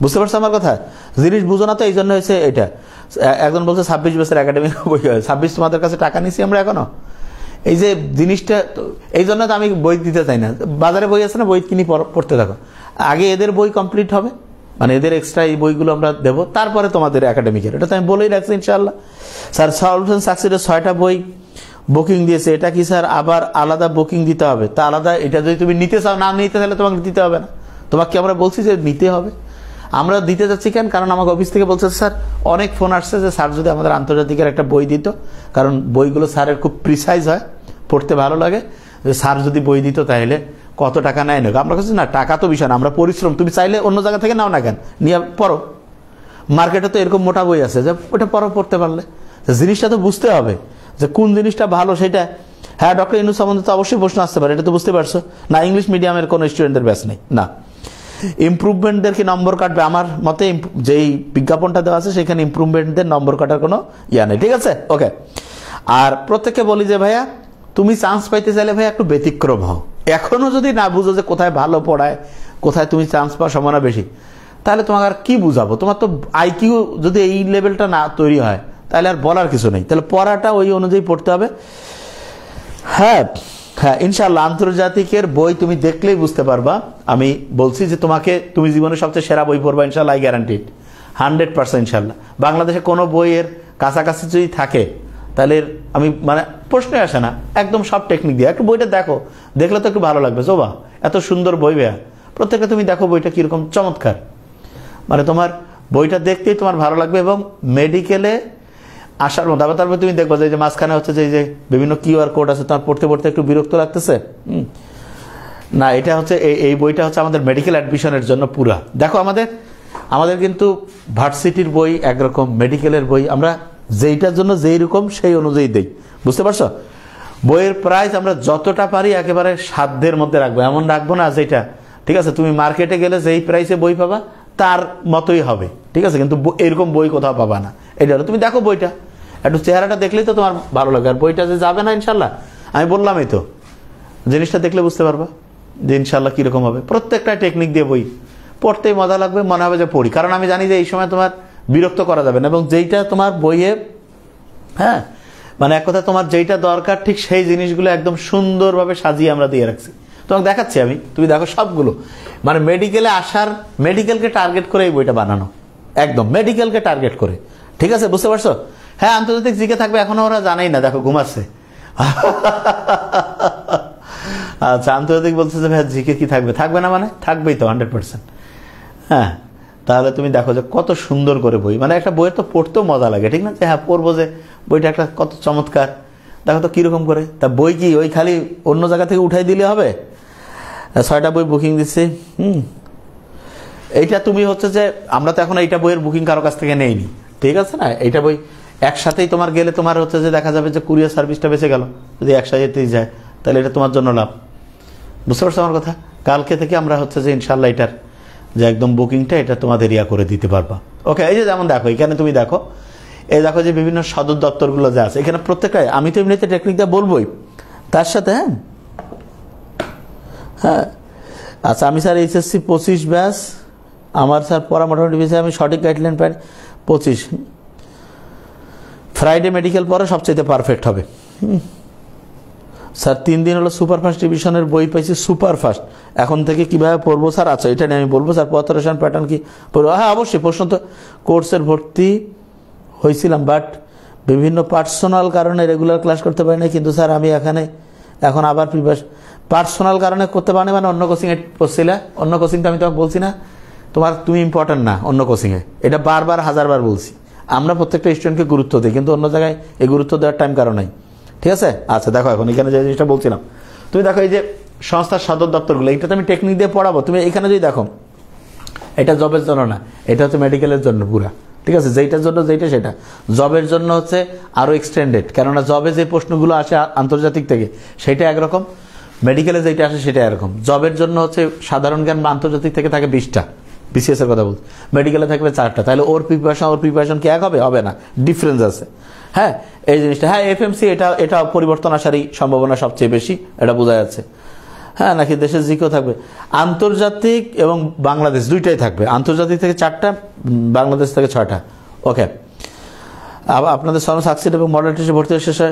বুঝতে পারছো আমার কথা? জিনিস বুঝো না তো, এই জন্য হয়েছে এটা। একজন বলছে 26 বছর একাডেমিক বই, 26 তোমাদের কাছে টাকা নিছি আমরা এখনো? এই যে জিনিসটা, এই জন্য তো আমি বই দিতে চাই না। বাজারে বই আছে না, বই কিনি পড়তে থাকো। আগে এদের বই কমপ্লিট হবে, মানে এদের এক্সট্রা এই বইগুলো আমরা দেবো, তারপরে তোমাদের একাডেমিকের। এটা তো আমি বলেই রাখছি ইনশাআল্লাহ। স্যার সলিউশন সাকসিডের 6টা বই বুকিং দিয়েছে, এটা কি স্যার আবার আলাদা বুকিং দিতে হবে? তা আলাদা, এটা যদি তুমি নিতে চাও, না নিতে তাহলে তোমাকে দিতে হবে না। তোমাকে আমরা বলছি যে নিতে হবে। আমরা দিতে যাচ্ছি কেন? কারণ আমাকে অফিস থেকে বলছে স্যার, অনেক ফোন আসছে যে স্যার যদি আমাদের আন্তর্জাতিকের একটা বই দিত, কারণ বইগুলো স্যারের খুব প্রিসাইজ হয়, পড়তে ভালো লাগে, যে স্যার যদি বই দিত তাহলে কত টাকা নেয় না। আমরা কাছে না, টাকা তো বিষয় না, আমরা পরিশ্রম, তুমি চাইলে অন্য জায়গা থেকে নাও না কেন, নিয়ে পড়ো। মার্কেটে তো এরকম মোটা বই আছে যে ওটা পড়তে পারলে। জিনিসটা তো বুঝতে হবে যে কোন জিনিসটা ভালো সেটা। হ্যাঁ, ডক্টর ইউনূস সম্বন্ধে তো অবশ্যই প্রশ্ন আসতে পারে, এটা তো বুঝতে পারছো না। ইংলিশ মিডিয়ামের কোনো স্টুডেন্টদের ব্যাচ নেই না। ইমপ্রুভমেন্টদের কি নম্বর কাটবে? আমার মতে যেই বিজ্ঞাপনটা দেওয়া আছে সেখানে ইমপ্রুভমেন্টদের নম্বর কাটার কোনো ইয়া নেই, ঠিক আছে? ওকে। আর প্রত্যেককে বলি যে ভাইয়া, তুমি চান্স পাইতে চাইলে ভাইয়া একটু ব্যতিক্রম হও। এখনো যদি না বুঝো যে কোথায় ভালো পড়ায়, কোথায় তুমি চান্স পাওয়ার সম্ভাবনা বেশি, তাহলে তোমাকে আর কি বুঝাবো? তোমার তো আইকিউ যদি এই লেভেলটা না তৈরি হয়, তাহলে আর বলার কিছু নেই। তাহলে পড়াটা ওই অনুযায়ী পড়তে হবে। হ্যাঁ হ্যাঁ, ইনশাআল্লাহ আন্তর্জাতিকের বই তুমি দেখলেই বুঝতে পারবা। আমি বলছি যে তোমাকে, তুমি জীবনের সবচেয়ে সেরা বই পড়বা ইনশাআল্লাহ, আই গ্যারান্টিড 100% ইনশাআল্লাহ। বাংলাদেশে কোনো বইয়ের কাছাকাছি যদি থাকে তাহলে আমি মানে প্রশ্নই আসে না, একদম সব টেকনিক দিয়ে। একটু বইটা দেখো, দেখলে তো একটু ভালো লাগবে। জোবা এত সুন্দর বই ভাইয়া, প্রত্যেকটা তুমি দেখো বইটা কিরকম চমৎকার, মানে তোমার বইটা দেখতেই তোমার ভালো লাগবে। এবং মেডিকেলে আসার মতো আবার তারপরে তুমি দেখবো যে মাঝখানে হচ্ছে যে বিভিন্ন কিউআর কোড আছে, তোমার পড়তে পড়তে একটু বিরক্ত লাগতেছে না। এটা হচ্ছে এই বইটা হচ্ছে আমাদের মেডিকেল অ্যাডমিশনের জন্য পুরা। দেখো আমাদের কিন্তু ভার্সিটির বই একরকম, মেডিকেলের বই আমরা যেইটার জন্য যেই রকম সেই অনুযায়ী দেই, বুঝতে পারছো? বইয়ের প্রাইস আমরা যতটা পারি একেবারে সাধ্যের মধ্যে রাখবো, এমন রাখবো না যেটা, ঠিক আছে, তুমি মার্কেটে গেলে যেই প্রাইসে বই পাবা তার মতোই হবে, ঠিক আছে, কিন্তু এরকম বই কোথাও পাবা না। এটা হলো, তুমি দেখো বইটা, একটু চেহারাটা দেখলেই তো তোমার ভালো লাগে। আর বইটা যে যাবে না ইনশাল্লাহ, আমি বললামই তো, জিনিসটা দেখলে বুঝতে পারবা যে ইনশাল্লাহ কিরকম হবে। প্রত্যেকটা টেকনিক দিয়ে বই পড়তেই মজা লাগবে, মনে হবে যে পড়ি। কারণ আমি জানি যে এই সময় তোমার বিরক্ত করা যাবে না, এবং যেইটা তোমার বইয়ে, হ্যাঁ মানে এক কথা তোমার যেইটা দরকার ঠিক সেই জিনিসগুলো একদম সুন্দরভাবে সাজিয়ে আমরা দিয়ে রাখছি। তোমাকে দেখাচ্ছি আমি, তুমি দেখো সবগুলো, মানে মেডিকেলে আসার, মেডিকেলকে টার্গেট করে এই বইটা বানানো, একদম মেডিকেলকে টার্গেট করে, ঠিক আছে, বুঝতে পারছো? হ্যাঁ, আন্তর্জাতিক জিকে থাকবে, এখনো ওরা জানেই না, দেখো ঘুমাচ্ছে। আচ্ছা, আন্তর্জাতিক বলছে যে ভাই জিকে কি থাকবে? থাকবে না মানে থাকবেই তো 100%। হ্যাঁ, তাহলে তুমি দেখো যে কত সুন্দর করে বই, মানে একটা বইয়ের তো পড়তেও মজা লাগে, ঠিক না? যে হ্যাঁ পড়বো, যে বইটা একটা কত চমৎকার, দেখো তো কিরকম করে। তা বই কি ওই খালি অন্য জায়গা থেকে উঠাই দিলে হবে? 6টা বই বুকিং দিচ্ছি। এইটা তুমি হচ্ছে যে আমরা তো এখন এইটা বইয়ের বুকিং কারো কাছ থেকে নেইনি, ঠিক আছে না? এইটা বই একসাথেই তোমার গেলে তোমার হচ্ছে যে দেখা যাবে যে কুরিয়ার সার্ভিসটা বেঁচে গেল, যদি একসাথেই যায় তাহলে এটা তোমার জন্য লাভ, বুঝতে পারছো আমার কথা? কালকে থেকে আমরা হচ্ছে যে ইনশাল্লাহ এটার যে একদম বুকিংটা এটা তোমাদের ইয়া করে দিতে পারবা। ওকে, এই যে যেমন দেখো এখানে তুমি দেখো, এই দেখো যে বিভিন্ন সদর দপ্তরগুলো যে আছে এখানে প্রত্যেকটাই, আমি তো এমনিতে টেকনিকটা বলবোই তার সাথে। হ্যাঁ হ্যাঁ, আচ্ছা, আমি স্যার এইচএসসি 25 ব্যাচ, আমার স্যার পড়া মোটামুটি বেশি, আমি সঠিক গাইডলাইন পাই 25। ফ্রাইডে মেডিকেল পড়া সবচেয়ে পারফেক্ট হবে। স্যার 3 দিন হলো সুপারফাস্ট ডিভিশনের বই পাইছি, সুপারফাস্ট, এখন থেকে কিভাবে পড়বো স্যার? আচ্ছা, এটা নিয়ে আমি বলবো স্যার। পড়াশোনার প্যাটার্ন কি পড়বো? হ্যাঁ অবশ্যই, প্রশ্ন তো কোর্সের ভর্তি হয়েছিলাম, বাট বিভিন্ন পার্সোনাল কারণে রেগুলার ক্লাস করতে পারি না, কিন্তু স্যার আমি এখন আবার পার্সোনাল কারণে করতে পারি, মানে অন্য কোচিংয়ে পড়ছিলে। অন্য কোচিংটা আমি তোমাকে বলছি না, তুমি ইম্পর্টেন্ট না অন্য কোচিংয়ে, এটা বারবার 1000বার বলছি। আমরা প্রত্যেকটা স্টুডেন্টকে গুরুত্ব দিই, কিন্তু অন্য জায়গায় এই গুরুত্ব দেওয়ার টাইম কারো নাই, ঠিক আছে? আচ্ছা দেখো, এখন এখানে যে জিনিসটা বলছিলাম, তুমি দেখো এই যে সংস্থার সদর দপ্তরগুলো, এইটাতে আমি টেকনিক দিয়ে পড়াবো। তুমি এখানে যদি দেখো, এটা জবের জন্য না, এটা হচ্ছে মেডিকেলের জন্য পুরা, ঠিক আছে? যেইটার জন্য যেইটা সেটা, জবের জন্য হচ্ছে আরও এক্সটেন্ডেড, কেননা জবে যে প্রশ্নগুলো আসে আন্তর্জাতিক থেকে সেটা একরকম, মেডিকেলে যেটা আসে সেটা এরকম। জবের জন্য হচ্ছে সাধারণ জ্ঞান বা আন্তর্জাতিক থেকে থাকে 20টা, বিসিএস এর কথা বলছি, মেডিকেলে থাকবে 4টা, তাহলে ওর প্রিপারেশন কি এক হবে? হবে না, ডিফারেন্স আছে। হ্যাঁ, এই জিনিসটা, হ্যাঁ এফএমসি এটা পরিবর্তন আসারই সম্ভাবনা সবচেয়ে বেশি, এটা বোঝা যাচ্ছে। হ্যাঁ, নাকি দেশের জিকেও থাকবে, আন্তর্জাতিক এবং বাংলাদেশ দুইটাই থাকবে। আন্তর্জাতিক থেকে 4টা, বাংলাদেশ থেকে 6টা। ওকে, আপনাদের সনদ সাকসিড এবং মডারেট ভর্তি শেষে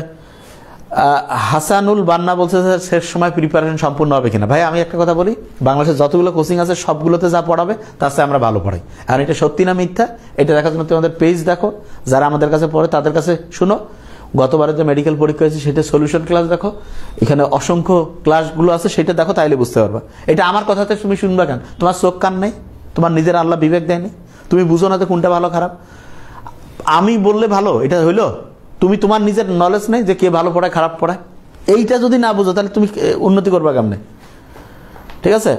হাসানুল বান্না বলছে শেষ সময় প্রিপারেশন সম্পূর্ণ হবে কিনা। ভাই আমি একটা কথা বলি, বাংলাদেশের যতগুলো কোচিং আছে সবগুলোতে যা পড়াবে তার চেয়ে আমরা ভালো পড়াই। আর এটা সত্যি না মিথ্যা এটা দেখার জন্য তোমাদের পেজ দেখো, যারা আমাদের কাছে পড়ে তাদের কাছে শুনো, গতবারে যে মেডিকেল পরীক্ষা হয়েছে সেটা সলিউশন ক্লাস দেখো, এখানে অসংখ্য ক্লাসগুলো আছে সেটা দেখো, তাইলে বুঝতে পারবা। এটা আমার কথাতে তুমি শুনবা কেন? তোমার চোখ কান নেই? তোমার নিজের আল্লাহ বিবেক দেয়নি? তুমি বুঝো না যে কোনটা ভালো খারাপ? আমি বললে ভালো এটা হইলো? তুমি তোমার নিজের নলেজ নেই যে কে ভালো পড়ায় খারাপ পড়ায়? এইটা যদি না বুঝো তাহলে তুমি উন্নতি করবা কেমনে? ঠিক আছে,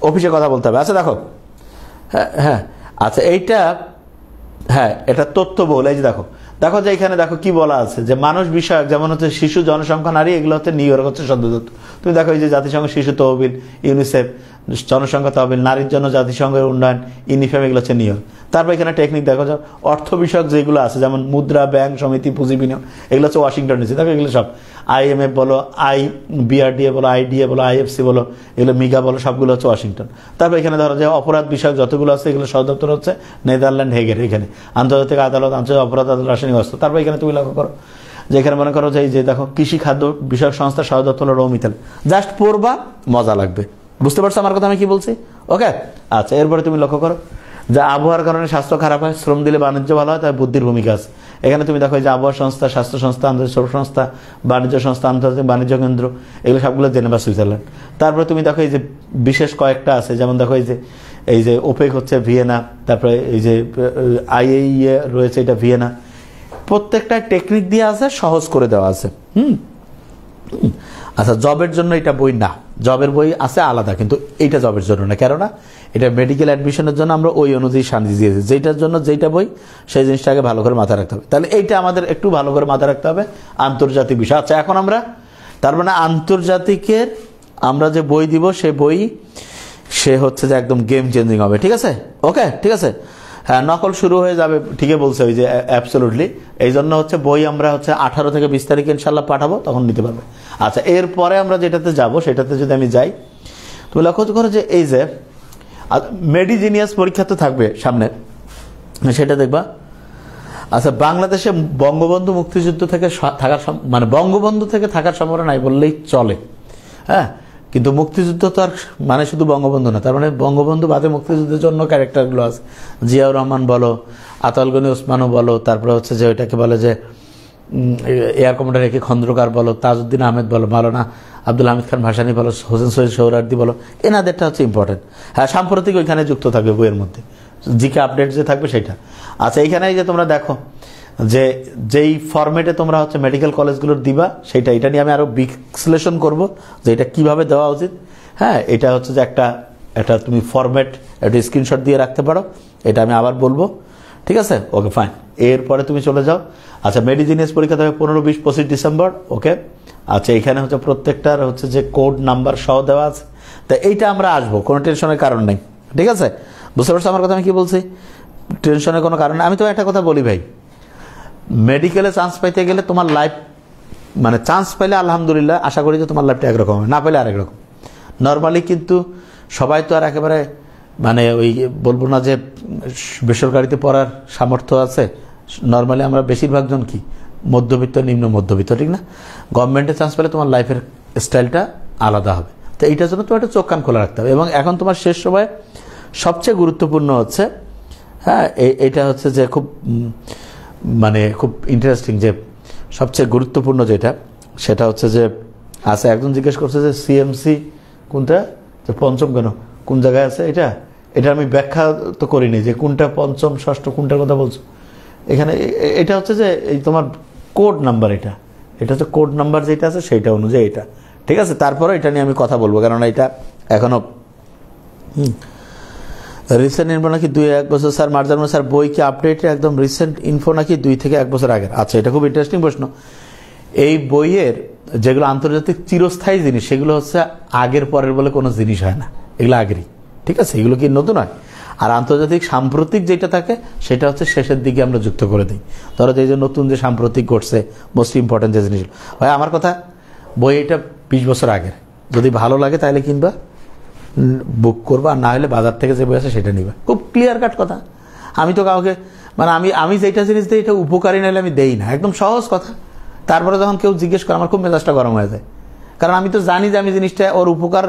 অফিসে কথা বলতে হবে। আচ্ছা দেখো, হ্যাঁ আচ্ছা এইটা, হ্যাঁ এটা তথ্যবহুল। এই যে দেখো দেখো যে এখানে দেখো কি বলা আছে যে মানুষ বিষয়ক, যেমন হচ্ছে শিশু, জনসংখ্যা, নারী, এগুলো হচ্ছে নিউ ইয়র্ক হচ্ছে সদর দপ্তর। তুমি দেখো এই যে জাতিসংঘ শিশু তহবিল, ইউনিসেফ, জনসংখ্যা তহবিল, নারীর জন্য জাতিসংঘের উন্নয়ন, ইউনিফেম, এগুলো হচ্ছে নিউ ইয়র্ক। তারপর এখানে টেকনিক দেখো, অর্থ বিষয়ক যেগুলো আছে যেমন মুদ্রা, ব্যাংক, সমিতি, পুঁজি বিনিয়োগ, এগুলো হচ্ছে ওয়াশিংটন ডিসি। দেখো এগুলো সব IMF বলো, BRDA বলো, IDA বলো, IFC বলো, এগুলো মিগা বলো, সবগুলো হচ্ছে ওয়াশিংটন। তারপর এখানে ধরো যে অপরাধ বিষয়ক যতগুলো আছে এগুলো সদর দপ্তর হচ্ছে নেদারল্যান্ড হেগের, এখানে আন্তর্জাতিক আদালত, আন্তর্জাতিক অপরাধ আদালত, রাসায়নিক অস্ত্র। তারপর এখানে তুমি লক্ষ্য করো যে এখানে মনে করো যে এই যে দেখো কৃষি খাদ্য বিষয়ক সংস্থা সদর দপ্তর রৌমিতাল। জাস্ট পড়বা, মজা লাগবে। বুঝতে পারছো আমার কথা আমি কি বলছি? ওকে আচ্ছা, এরপরে তুমি লক্ষ্য করো যে আবহাওয়ার কারণে স্বাস্থ্য খারাপ হয়, শ্রম দিলে বাণিজ্য ভালো হয়, তাই বুদ্ধির ভূমিকা আছে। এখানে তুমি দেখো যে আবহাওয়া সংস্থা, স্বাস্থ্য সংস্থা, আন্তর্জাতিক শ্রম সংস্থা, বাণিজ্য সংস্থা, আন্তর্জাতিক বাণিজ্য কেন্দ্র, এগুলো সবগুলো জেনেভা, সুইজারল্যান্ড। তারপরে তুমি দেখো এই যে বিশেষ কয়েকটা আছে, যেমন দেখো এই যে ওপেক হচ্ছে ভিয়েনা, তারপরে এই যে IAEA রয়েছে, এটা ভিয়েনা। প্রত্যেকটা টেকনিক দিয়ে আছে, সহজ করে দেওয়া আছে। আচ্ছা জবের জন্য এটা বই না, জবের বই আছে আলাদা, কিন্তু এইটা জবের জন্য না। কেননা এটা মেডিকেল অ্যাডমিশনের জন্য আমরা ওই অনুযায়ী সান্দি দিয়েছি, যেটার জন্য যেটা বই সেই জিনিসটাকে ভালো করে মাথায় রাখতে হবে। তাহলে এইটা আমাদের একটু ভালো করে মাথায় রাখতে হবে, আন্তর্জাতিক বিষয়। আচ্ছা এখন আমরা তার মানে আন্তর্জাতিকের আমরা যে বই দিব সেই বই সে হচ্ছে যে একদম গেম চেঞ্জিং হবে। ঠিক আছে, ওকে ঠিক আছে। হ্যাঁ নকল শুরু হয়ে যাবে, ঠিকই বলছে ওই যে অ্যাবসলিউটলি। এই জন্য হচ্ছে বই আমরা হচ্ছে 18 থেকে 20 তারিখে ইনশাল্লাহ পাঠাবো, তখন নিতে পারবে। আচ্ছা এরপরে আমরা যেটাতে যাব সেটাতে যদি আমি যাই, তুমি লক্ষ্য করো যে এই যে মেডিজিনিয়াস পরীক্ষা তো থাকবে সামনে, সেটা দেখবা। আচ্ছা বাংলাদেশে বঙ্গবন্ধু মুক্তিযুদ্ধ থেকে থাকার মানে বঙ্গবন্ধু থেকে থাকার সম্ভাবনা নাই বললেই চলে। হ্যাঁ কিন্তু মুক্তিযুদ্ধ তো আর মানে শুধু বঙ্গবন্ধু না, তার মানে বঙ্গবন্ধু বাদে মুক্তিযুদ্ধের জন্য ক্যারেক্টারগুলো আছে। জিয়াউর রহমান বলো, আতাউল গনি ওসমানও বলো, তারপরে হচ্ছে যে ওইটাকে বলে যে এয়ার কমান্ডার একে খন্দকার বলো, তাজউদ্দিন আহমেদ বলো, মাওলানা আব্দুল হামিদ খান ভাসানী বলো, হোসেন সৈয়দ সোহরাওয়ার্দী বলো, এনাদেরটা হচ্ছে ইম্পর্টেন্ট। হ্যাঁ সাম্প্রতিক ওইখানে যুক্ত থাকবে বইয়ের মধ্যে, জিকে আপডেট যে থাকবে সেটা। আচ্ছা এইখানে যে তোমরা দেখো যে যেই ফরম্যাটে তোমরা হচ্ছে মেডিকেল কলেজগুলোর দিবা সেটা, এটা নিয়ে আমি আরো বিশ্লেষণ করব যে এটা কিভাবে দেওয়া উচিত। হ্যাঁ এটা হচ্ছে যে একটা তুমি ফরম্যাট একটা স্ক্রিনশট দিয়ে রাখতে পারো, এটা আমি আবার বলবো। ঠিক আছে, ওকে ফাইন। এরপরে তুমি চলে যাও। আচ্ছা মেডিজিনিয়াস পরীক্ষা থাকবে 15, 20, 25 ডিসেম্বর। ওকে আচ্ছা এখানে হচ্ছে প্রত্যেকটার হচ্ছে যে কোড নাম্বার সহ দেওয়া আছে, তা এইটা আমরা আসবো, কোনো টেনশনের কারণ নেই। ঠিক আছে, বুঝতে পারছো আমার কথা আমি কি বলছি? টেনশনের কোনো কারণ নেই। আমি তো একটা কথা বলি ভাই, মেডিকেলে চান্স পাইতে গেলে তোমার লাইফ মানে চান্স পাইলে আলহামদুলিল্লাহ, আশা করি যে তোমার লাইফটা একরকম হবে, না পাইলে আরেক রকম। নর্মালি কিন্তু সবাই তো আর একেবারে মানে ওই বলবো না যে বেসরকারিতে পড়ার সামর্থ্য আছে। নর্মালি আমরা বেশিরভাগ জন কি মধ্যবিত্ত, নিম্ন মধ্যবিত্ত, ঠিক না? গভর্নমেন্টে চান্স পেলে তোমার লাইফের স্টাইলটা আলাদা হবে। তো এইটার জন্য তোমার একটা চোখ কান খোলা রাখতে হবে। এবং এখন তোমার শেষ সময় সবচেয়ে গুরুত্বপূর্ণ হচ্ছে, হ্যাঁ এইটা হচ্ছে যে খুব মানে খুব ইন্টারেস্টিং, যে সবচেয়ে গুরুত্বপূর্ণ যেটা সেটা হচ্ছে যে আচ্ছা একজন জিজ্ঞেস করছে যে CMC কোনটা, যে পঞ্চম কেন, কোন জায়গায় আছে এটা? এটা আমি ব্যাখ্যা তো করিনি যে কোনটা পঞ্চম ষষ্ঠ কোনটার কথা বলছো এখানে। এটা হচ্ছে যে এই তোমার কোড নাম্বার, এটা হচ্ছে কোড নাম্বার যেটা আছে সেইটা অনুযায়ী এটা। ঠিক আছে, তারপরে এটা নিয়ে আমি কথা বলবো, কারণ এটা এখনো রিসেন্ট ইনফো নাকি 2-1 বছর। স্যার মার্জার স্যার বই কি আপডেটে একদম রিসেন্ট ইনফো নাকি 2 থেকে 1 বছর আগের? আচ্ছা এটা খুব ইন্টারেস্টিং প্রশ্ন। এই বইয়ের যেগুলো আন্তর্জাতিক চিরস্থায়ী জিনিস সেগুলো হচ্ছে আগের পরের বলে কোনো জিনিস হয় না, এগুলো আগেরই। ঠিক আছে, এগুলো কি নতুন হয়? আর আন্তর্জাতিক সাম্প্রতিক যেটা থাকে সেটা হচ্ছে শেষের দিকে আমরা যুক্ত করে দিই। ধরো যে নতুন যে সাম্প্রতিক ঘটছে মোস্ট ইম্পর্টেন্ট যে জিনিস, ভাই আমার কথা বই এটা 20 বছর আগের, যদি ভালো লাগে তাহলে কিনবা, বুক করবা, আর না হলে বাজার থেকে যে বই আছে সেটা নিবা। খুব ক্লিয়ার কাট কথা। আমি তো কাউকে মানে আমি যেটা জিনিস দিই এটা উপকারী নাহলে আমি দেই না, একদম সহজ কথা। তারপরে যখন কেউ জিজ্ঞেস করে আমার খুব মেজাজটা গরম হয়ে যায়, কারণ আমি তো জানি যে আমি জিনিসটা ওর উপকার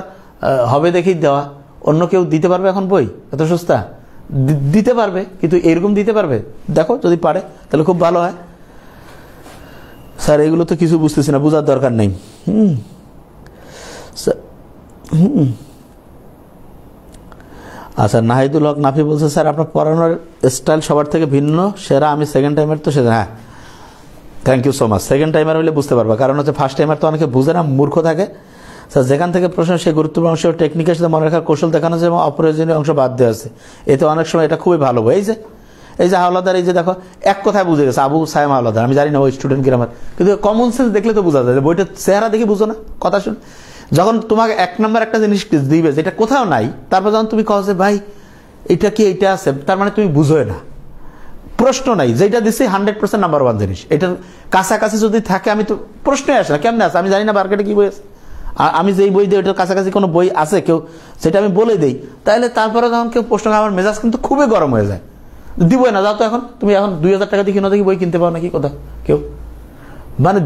হবে দেখেই দেওয়া। অন্য কেউ দিতে পারবে এখন বই এত সস্তা? দিতে পারবে, কিন্তু এরকম দিতে পারবে? দেখো যদি পারে তাহলে খুব ভালো হয়। স্যার এগুলো তো কিছু বুঝতেছি না, বোঝার দরকার নেই। আচ্ছা, নাহিদুল হক নাফি বলছে স্যার আপনার পড়ানোর স্টাইল সবার থেকে ভিন্ন, সেরা। আমি সেকেন্ড টাইমের তো সেটা। হ্যাঁ, thank you so much. Second timer হলে বুঝতে পারবা, কারণ হচ্ছে ফার্স্ট টাইমার তো অনেকে বুঝে না, মূর্খ থাকে। স্যার যেখান থেকে প্রশ্ন সেই গুরুত্বপূর্ণ অংশ টেকনিকের সাথে মনে রাখার কৌশল দেখানো আছে এবং অপ্রয়োজনীয় অংশ বাদ দেওয়া আছে। এতে অনেক সময় এটা খুবই ভালো। এই যে হাওলাদার, এই যে দেখো এক কথায় বুঝে গেছে, আবু সায়েম হাওলাদার। আমি জানি না ওই স্টুডেন্ট গ্রামার, কিন্তু কমন সেন্স দেখলে তো বোঝা যায়। বইটা চেহারা দেখে বুঝো না, কথা শুনে। যখন তোমাকে এক নম্বর একটা জিনিস দিবে যেটা কোথাও নাই, তারপর যখন তুমি কও যে ভাই এটা কি এইটা আছে, তার মানে তুমি বুঝোই না। প্রশ্ন নাই, যেটা দিচ্ছি 100% নাম্বার ওয়ান জিনিস। এটার কাছাকাছি যদি থাকে, আমি তো প্রশ্নই আসে না, কেমনে আছে আমি জানি না মার্কেটে কি বই আছে। আমি যেই বই দিই ওটার কাছাকাছি কোনো বই আছে কেউ, সেটা আমি বলে দিই। তাহলে তারপরে যখন কেউ প্রশ্ন, আমার মেজাজ কিন্তু খুবই গরম হয়ে যায়। দিবই না, যাও তো এখন তুমি এখন 2000 টাকা দিয়ে কিনো দেখি বই কিনতে পাও নাকি কোথাও কেউ। মানে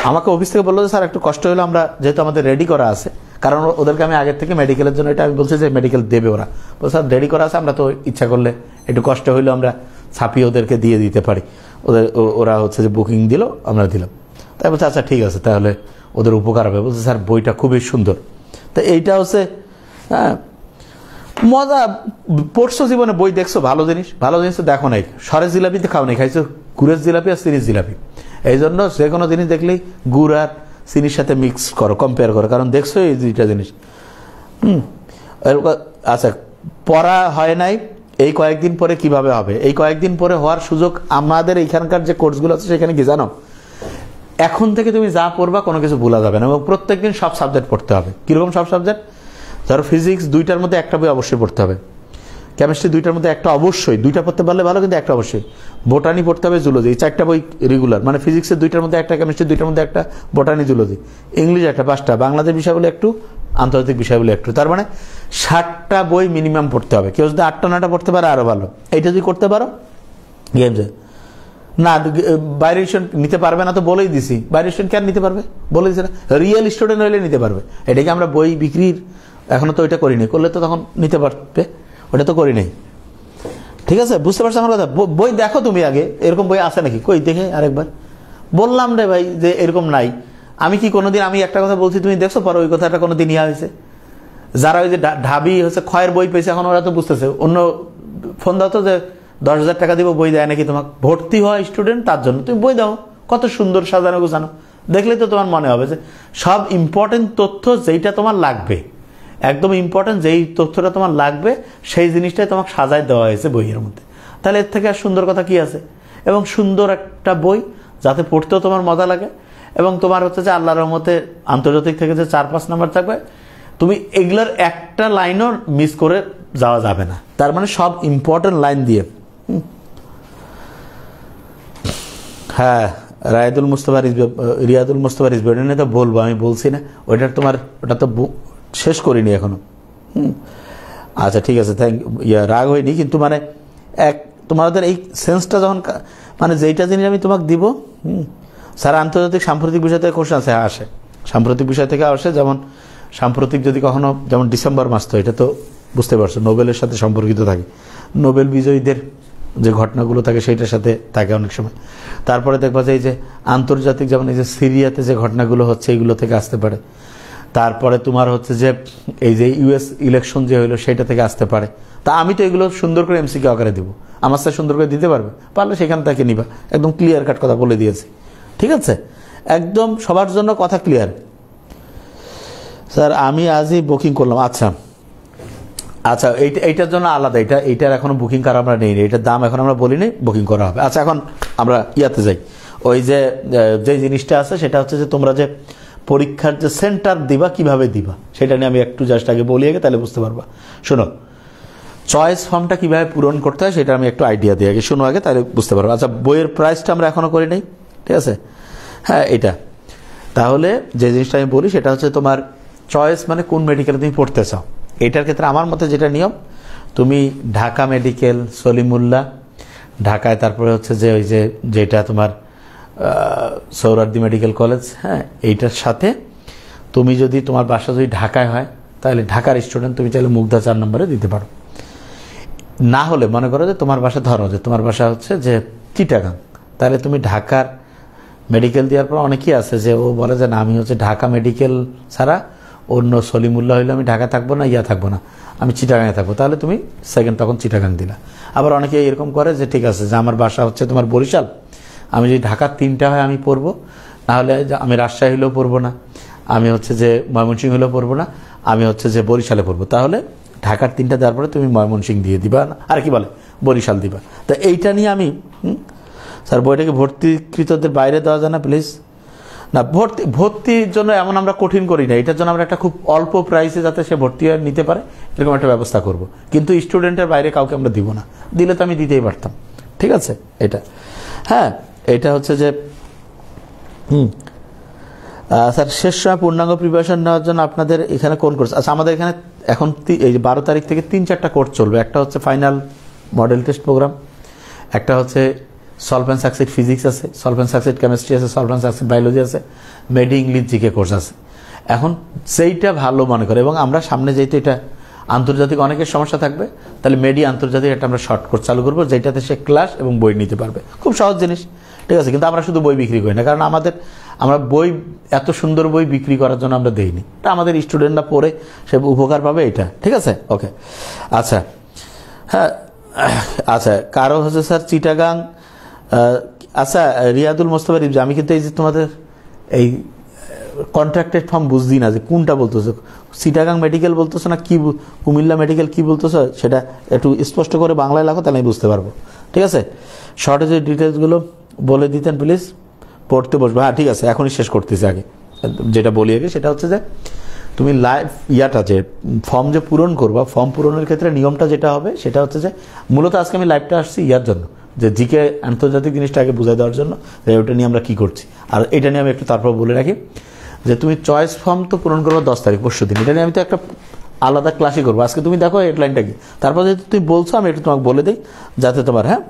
আমাকে অফিস থেকে বললো যে স্যার একটু কষ্ট হলো, আমরা যেহেতু আমাদের রেডি করা আছে, কারণ ওদেরকে আমি আগের থেকে মেডিকেলের জন্য এটা আমি বলছি যে মেডিকেল দেবে ওরা, বলছে স্যার রেডি করা আছে, আমরা তো ইচ্ছা করলে একটু কষ্ট হইলেও আমরা ছাপিয়ে ওদেরকে দিয়ে দিতে পারি। ওরা হচ্ছে যে বুকিং দিল, আমরা দিলাম। তাই বলছে আচ্ছা ঠিক আছে, তাহলে ওদের উপকার হবে। বলছে স্যার বইটা খুবই সুন্দর। তো এইটা হচ্ছে হ্যাঁ মজা। পড়ছো জীবনে বই দেখছো, ভালো জিনিস তো দেখো নাই। সরের জিলাপিতে খাও নাই, খাইছো গুড়ের জিলাপি আর চিনির জিলাপি। এই জন্য যে কোনো জিনিস দেখলেই গুড় আর চিনির সাথে মিক্স করো, কম্পেয়ার করো, কারণ দেখছো এই দুইটা জিনিস। আচ্ছা, পড়া হয় নাই, এই কয়েকদিন পরে কিভাবে হবে? এই কয়েকদিন পরে হওয়ার সুযোগ আমাদের এইখানকার যে কোর্সগুলো আছে সেখানে কি জানো, এখন থেকে তুমি যা পড়বা কোনো কিছু ভুলা যাবে না, এবং প্রত্যেকদিন সব সাবজেক্ট পড়তে হবে। কিরকম সব সাবজেক্ট? ধরো ফিজিক্স 2টার মধ্যে একটা বই অবশ্যই পড়তে হবে, কেমিস্ট্রি 2টার মধ্যে একটা অবশ্যই, 2টা পড়তে পারলে ভালো, কিন্তু একটা অবশ্যই। বোটানি পড়তে হবে, জুলজি, এই 4টা বই রেগুলার, মানে ফিজিক্সের 2টার মধ্যে একটা, কেমিস্ট্রি 2টার মধ্যে একটা, বোটানি, জুলজি, ইংলিশ একটা, 5টা, বাংলাদেশ বিষয়গুলো একটু, আন্তর্জাতিক বিষয়গুলো একটু। তার মানে 60টা বই মিনিমাম পড়তে হবে। কেউ যদি 8টা 9টা পড়তে পারে আরো ভালো। এইটা যদি করতে পারো গেম যায় না। বাইরেশন নিতে পারবে না তো বলেই দিছি, বাইরেশন কেন নিতে পারবে বলে দিছে না। রিয়েল স্টুডেন্ট হইলে নিতে পারবে। এটাকে আমরা বই বিক্রির এখনো তো ওইটা করিনি, করলে তো তখন নিতে পারবে, ওটা তো করি নাই। ঠিক আছে, বুঝতে পারছো আমার কথা? বই দেখো তুমি আগে, এরকম বই আছে নাকি, কই দেখে আরেকবার। বললাম রে ভাই যে এরকম নাই। আমি কি কোনোদিন, আমি একটা কথা বলছি তুমি দেখছো পরে ওই কথাটা কোনোদিন ইয়া হয়েছে? যারা ওই যে ঢাবি হচ্ছে ক্ষয়ের বই পেয়েছে, এখন ওরা তো বুঝতেছে। অন্য ফোন দাও তো যে 10,000 টাকা দিব, বই দেয় নাকি তোমাকে, ভর্তি হয় স্টুডেন্ট, তার জন্য তুমি বই দাও, কত সুন্দর সাজানো গোছানো, দেখলে তো তোমার মনে হবে যে সব ইম্পর্টেন্ট তথ্য যেইটা তোমার লাগবে, একদম ইম্পর্টেন্ট যেই তথ্যটা তোমার লাগবে সেই জিনিসটাই তোমাকে সাজায় দেওয়া হয়েছে বইয়ের মধ্যে। তাহলে এর থেকে আর সুন্দর কথা কি আছে? এবং সুন্দর একটা বই যাতে পড়তেও তোমার মজা লাগে, এবং তোমার হচ্ছে যে আল্লাহর রহমতে আন্তর্জাতিক থেকে যে 4-5 নাম্বার থাকবে, তুমি এগুলোর একটা লাইনও মিস করে যাওয়া যাবে না। তার মানে সব ইম্পর্টেন্ট লাইন দিয়ে। হ্যাঁ, রিয়াদুল মুস্তাফা রিজভি তো বলবো, আমি বলছি না ওইটা, তোমার ওটা তো শেষ করিনি এখনো। আচ্ছা ঠিক আছে, রাগ হয়নি, কিন্তু মানে তোমাদের এই সেন্সটা যখন, মানে যেইটা জিনিস আমি তোমাকে দিব, স্যার আন্তর্জাতিক সাম্প্রতিক বিষয় থেকে কোশ্চেন আছে, আসে সাম্প্রতিক বিষয় থেকে আসে। যেমন সাম্প্রতিক যদি কখনো, যেমন ডিসেম্বর মাস, তো এটা তো বুঝতে পারছো নোবেলের সাথে সম্পর্কিত থাকে, নোবেল বিজয়ীদের যে ঘটনাগুলো থাকে সেইটার সাথে থাকে অনেক সময়। তারপরে দেখবা যে এই যে আন্তর্জাতিক, যেমন এই যে সিরিয়াতে যে ঘটনাগুলো হচ্ছে এইগুলো থেকে আসতে পারে। তারপরে তোমার হচ্ছে যে এই যে ইউএস ইলেকশন যে হইলো সেটা থেকে আসতে পারে। তা আমি তো এগুলো সুন্দর করে এমসিকিউ আকারে দিব, আমার সাথে সুন্দর করে দিতে পারবে, পারলে সেখান থেকে নিবা। একদম ক্লিয়ার কাট কথা বলে দিয়েছি, ঠিক আছে? একদম সবার জন্য কথা ক্লিয়ার। স্যার আমি আজই বুকিং করলাম। আচ্ছা, এইটার জন্য আলাদা, এইটার এখনো বুকিং করা আমরা নেই, এটার দাম এখন আমরা বলিনি, বুকিং করা হবে। আচ্ছা, এখন আমরা ইয়াতে যাই। ওই যে জিনিসটা আছে সেটা হচ্ছে যে তোমরা যে পরীক্ষার যে সেন্টার দিবা, কিভাবে দিবা, সেটা নিয়ে আমি একটু জাস্ট আগে বলি, আগে তাহলে বুঝতে পারবা। শোনো, চয়েস ফর্মটা কিভাবে পূরণ করতে হয় সেটা আমি একটু আইডিয়া দিই, আগে শোনো আগে, তাহলে বুঝতে পারবো। আচ্ছা, বইয়ের প্রাইসটা আমরা এখনো করি নাই, ঠিক আছে? হ্যাঁ, এটা তাহলে যে জিনিসটা আমি বলি সেটা হচ্ছে তোমার চয়েস মানে কোন মেডিকেলে তুমি পড়তে চাও। এটার ক্ষেত্রে আমার মতে যেটা নিয়ম, তুমি ঢাকা মেডিকেল, সলিমুল্লাহ ঢাকায়, তারপরে হচ্ছে যে ওই যেটা তোমার সোহরাওয়ার্দী মেডিকেল কলেজ, হ্যাঁ, এইটার সাথে তুমি যদি তোমার বাসা যদি ঢাকায় হয় তাহলে ঢাকার স্টুডেন্ট তুমি চাইলে মুগদা 4 নম্বরে দিতে পারো। না হলে মনে করো যে তোমার বাসা, ধরো যে তোমার বাসা হচ্ছে যে চিটাগাং, তাহলে তুমি ঢাকার মেডিকেল দেওয়ার পর অনেকেই আছে যে ও বলে যে না আমি হচ্ছে ঢাকা মেডিকেল ছাড়া অন্য সলিমুল্লাহ হইলে আমি ঢাকা থাকবো না, থাকবো না, আমি চিটাগাঙে থাকবো, তাহলে তুমি সেকেন্ড তখন চিটাগাং দিলা। আবার অনেকে এরকম করে যে ঠিক আছে যে আমার বাসা হচ্ছে তোমার বরিশাল, আমি যদি ঢাকার 3টা হয় আমি পড়বো, নাহলে আমি রাজশাহী হলেও পড়বো না, আমি হচ্ছে যে ময়মনসিংহ হলেও পড়বো না, আমি হচ্ছে যে বরিশালে পড়বো, তাহলে ঢাকার 3টা দেওয়ার পরে তুমি ময়মনসিংহ দিয়ে দিবা না, আর কি বলে বরিশাল দিবা। তো এইটা নিয়ে আমি স্যার বইটাকে ভর্তিকৃতদের বাইরে দেওয়া যায় না প্লিজ? না, ভর্তির জন্য এমন আমরা কঠিন করি না, এটার জন্য আমরা একটা খুব অল্প প্রাইসে যাতে সে ভর্তি হয়ে নিতে পারে এরকম একটা ব্যবস্থা করব, কিন্তু স্টুডেন্টের বাইরে কাউকে আমরা দিব না, দিলে তো আমি দিতেই পারতাম। ঠিক আছে, এটা হ্যাঁ, এটা হচ্ছে যে স্যার শেষ সময় পূর্ণাঙ্গ প্রিপারেশন নেওয়ার জন্য আপনাদের এখানে কোন কোর্স? আচ্ছা, আমাদের এখানে এখন এই 12 তারিখ থেকে 3-4টা কোর্স চলবে। একটা হচ্ছে ফাইনাল মডেল টেস্ট প্রোগ্রাম, একটা হচ্ছে সলভ অ্যান্ড সাকসিড ফিজিক্স আছে, সলভ অ্যান্ড সাকসিড কেমিস্ট্রি আছে, সলভ অ্যান্ড সাকসিড বায়োলজি আছে, মেডি ইংলিশ জিকে কোর্স আছে। এখন সেইটা ভালো মনে করে, এবং আমরা সামনে যেহেতু এটা আন্তর্জাতিক অনেকের সমস্যা থাকবে, তাহলে মেডি আন্তর্জাতিক একটা আমরা শর্ট কোর্স চালু করবো, যেটাতে সে ক্লাস এবং বই নিতে পারবে, খুব সহজ জিনিস। ঠিক আছে, কিন্তু আমরা শুধু বই বিক্রি করি না, কারণ আমরা বই এত সুন্দর বই বিক্রি করার জন্য আমরা দেইনি, এটা আমাদের স্টুডেন্টরা পড়ে সে উপকার পাবে, এটা ঠিক আছে। ওকে, আচ্ছা, হ্যাঁ, আচ্ছা, কারো হচ্ছে স্যার চিটাগাং, আচ্ছা রিয়াদুল মোস্তফা রিবজি, আমি কিন্তু এই যে তোমাদের এই কন্ট্রাক্টেড ফর্ম বুঝদি না যে কোনটা বলতেছো, চিটাগাং মেডিকেল বলতেছো না কি কুমিল্লা মেডিকেল কি বলতেছো, সেটা একটু স্পষ্ট করে বাংলায় লেখো, তাহলে আমি বুঝতে পারবো। ঠিক আছে, শর্টেজের ডিটেলসগুলো বলে দিতেন প্লিজ, পড়তে বসবো। হ্যাঁ ঠিক আছে, এখনই শেষ করতেছি, আগে যেটা বলি আগে সেটা হচ্ছে যে তুমি লাইভ ইয়াটা যে ফর্ম যে পূরণ করবা, ফর্ম পূরণের ক্ষেত্রে নিয়মটা যেটা হবে সেটা হচ্ছে যে মূলত আজকে আমি লাইভটা আসছি ইয়ার জন্য, যে জিকে আন্তর্জাতিক জিনিসটা আগে বুঝাই দেওয়ার জন্য, ওটা নিয়ে আমরা কি করছি। আর এটা নিয়ে আমি একটু তারপর বলে রাখি যে তুমি চয়েস ফর্ম তো পূরণ করবো 10 তারিখ, পরশু দিন, এটা নিয়ে আমি তো একটা আলাদা ক্লাসই করবো। আজকে তুমি দেখো হেডলাইনটা কি, তারপর যেহেতু তুমি বলছো আমি একটু তোমাকে বলে দিই যাতে তোমার, হ্যাঁ,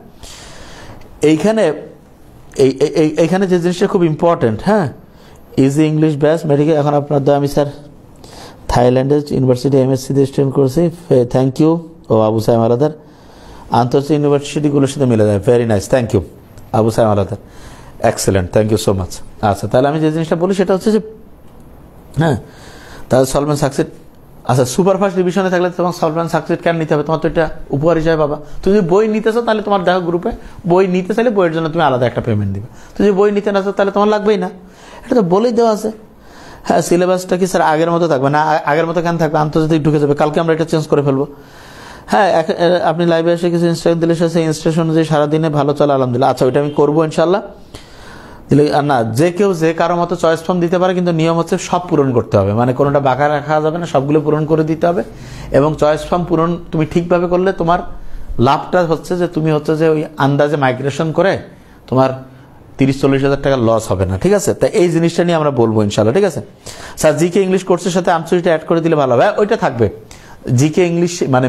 এইখানে যে জিনিসটা খুব ইম্পর্টেন্ট, হ্যাঁ, ইজি ইংলিশ ব্যাস মেডিকেল। এখন আপনার আমি স্যার থাইল্যান্ডের ইউনিভার্সিটি এমএসসিতে স্টুডেন্ট করছি, থ্যাংক ইউ। ও আবু সাইম আলাদার, আন্তর্জাতিক ইউনিভার্সিটিগুলোর সাথে মিলে যায়, very nice, thank you Abu Saim Aladar, excellent, thank you so much. আচ্ছা, তাহলে আমি যে জিনিসটা বলি সেটা হচ্ছে যে হ্যাঁ, তাহলে সলভ অ্যান্ড সাকসিড, আচ্ছা সুপারফাস্ট ডিভিশনে থাকলে তোমার সলভ অ্যান্ড সাকসিড কেন নিতে হবে? তোমার তো এটা উপহার হিসাবে পাবা। তুমি যদি বই নিতে চাও তাহলে তোমার দেখো গ্রুপে বই নিতে চাইলে বইয়ের জন্য তুমি আলাদা একটা পেমেন্ট দিবে, তুমি যদি বই নিতে না চাও তাহলে তোমার লাগবেই না, এটা তো বলেই দেওয়া আছে। হ্যাঁ, সিলেবাসটা কি স্যার আগের মতো থাকবে? না, আগের মতো কেন থাকবে, আন্তর্জাতিক ঢুকে যাবে, কালকে আমরা এটা চেঞ্জ করে ফেলবো। হ্যাঁ, আপনি লাইভে এসে কিছু ইনস্ট্রাকশন দিলে সেই ইনস্ট্রাকশন অনুযায়ী সারাদিনে ভালো চলে আলহামদুলিল্লাহ। আচ্ছা, ওইটা আমি করবো ইনশাল্লাহ। দিলে আর না, যে কেউ যে কারো মতো চয়েস ফর্ম দিতে পারে, কিন্তু নিয়ম হচ্ছে সব পূরণ করতে হবে, মানে কোনোটা বাঁকা রাখা যাবে না, সবগুলো পূরণ করে দিতে হবে। এবং চয়েস ফর্ম পূরণ তুমি ঠিকভাবে করলে তোমার লাভটা হচ্ছে যে তুমি হচ্ছে যে ওই আন্দাজে মাইগ্রেশন করে তোমার 30-40 হাজার টাকা লস হবে না। ঠিক আছে, তাই এই জিনিসটা নিয়ে আমরা বলবো ইনশাল্লাহ। ঠিক আছে স্যার, জিকে ইংলিশ কোর্সের সাথে আনসারটা অ্যাড করে দিলে ভালো হবে। ওইটা থাকবে জিকে ইংলিশ, মানে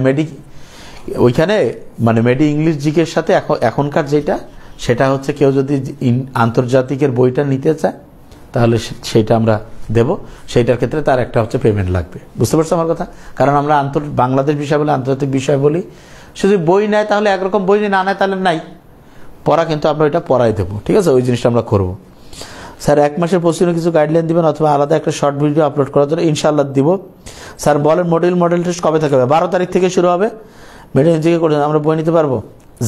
ওইখানে মানে মেডি ইংলিশ জিকের সাথে এখনকার যেটা সেটা হচ্ছে কেউ যদি আন্তর্জাতিকের বইটা নিতে চায় তাহলে সেটা আমরা দেব, সেইটার ক্ষেত্রে তার একটা হচ্ছে পেমেন্ট লাগবে। বুঝতে পারছো আমার কথা? কারণ আমরা বাংলাদেশ বিষয় বলি, আন্তর্জাতিক বিষয় বলি, সে যদি বই নেয় তাহলে একরকম, বই না নেয় তাহলে নাই, পড়া কিন্তু আমরা ওইটা পড়াই দেবো। ঠিক আছে, ওই জিনিসটা আমরা করবো। স্যার 1 মাসের পশ্চিমে কিছু গাইডলাইন দিবেন অথবা আলাদা একটা শর্ট ভিডিও আপলোড করার জন্য? ইনশাআল্লাহ দিব। স্যার বলেন মডেল টেস্ট কবে থেকে হবে? 12 তারিখ থেকে শুরু হবে। মেডিকেল জিকে করে আমরা বই নিতে পারবো?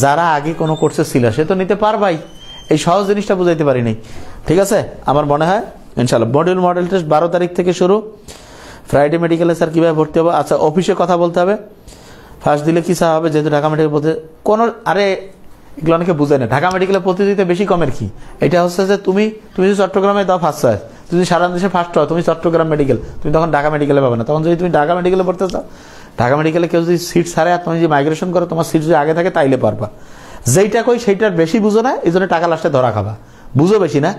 যারা আগে কোনো কোর্সে ছিল সে তো নিতে পারবাই, এই সহজ জিনিসটা বুঝাইতে পারি নাই। ঠিক আছে, আমার মনে হয় ইনশাআল্লাহ মডেল টেস্ট 12 তারিখ থেকে শুরু। ফ্রাইডে মেডিকেলে স্যার কীভাবে ভর্তি হবে? আচ্ছা, অফিসে কথা বলতে হবে, ফার্স্ট দিলে কি স্যার হবে, যেহেতু ঢাকা মেডিকেল পড়তে কোনো, আরে এগুলো অনেকে বুঝে না, ঢাকা মেডিকেলে পড়তে দিতে বেশি কমের কি, এটা হচ্ছে যে তুমি যদি চট্টগ্রামে দাও ফার্স্ট চয়েস, যদি সারা দেশে ফার্স্ট হয় তুমি চট্টগ্রাম মেডিকেল, তুমি তখন ঢাকা মেডিকেলে পাবে না। তখন যদি তুমি ঢাকা মেডিকেলে পড়তে চাও, ঢাকা মেডিকেলে কেউ যদি সিট ছাড়ে আর তুমি যদি মাইগ্রেশন করো, তোমার সিট যদি আগে থাকে তাইলে পারবা। যেইটা কই সেইটার বেশি বুঝো না, এই জন্য টাকা লাস্টে ধরা খাবা। বুঝো বেশি না,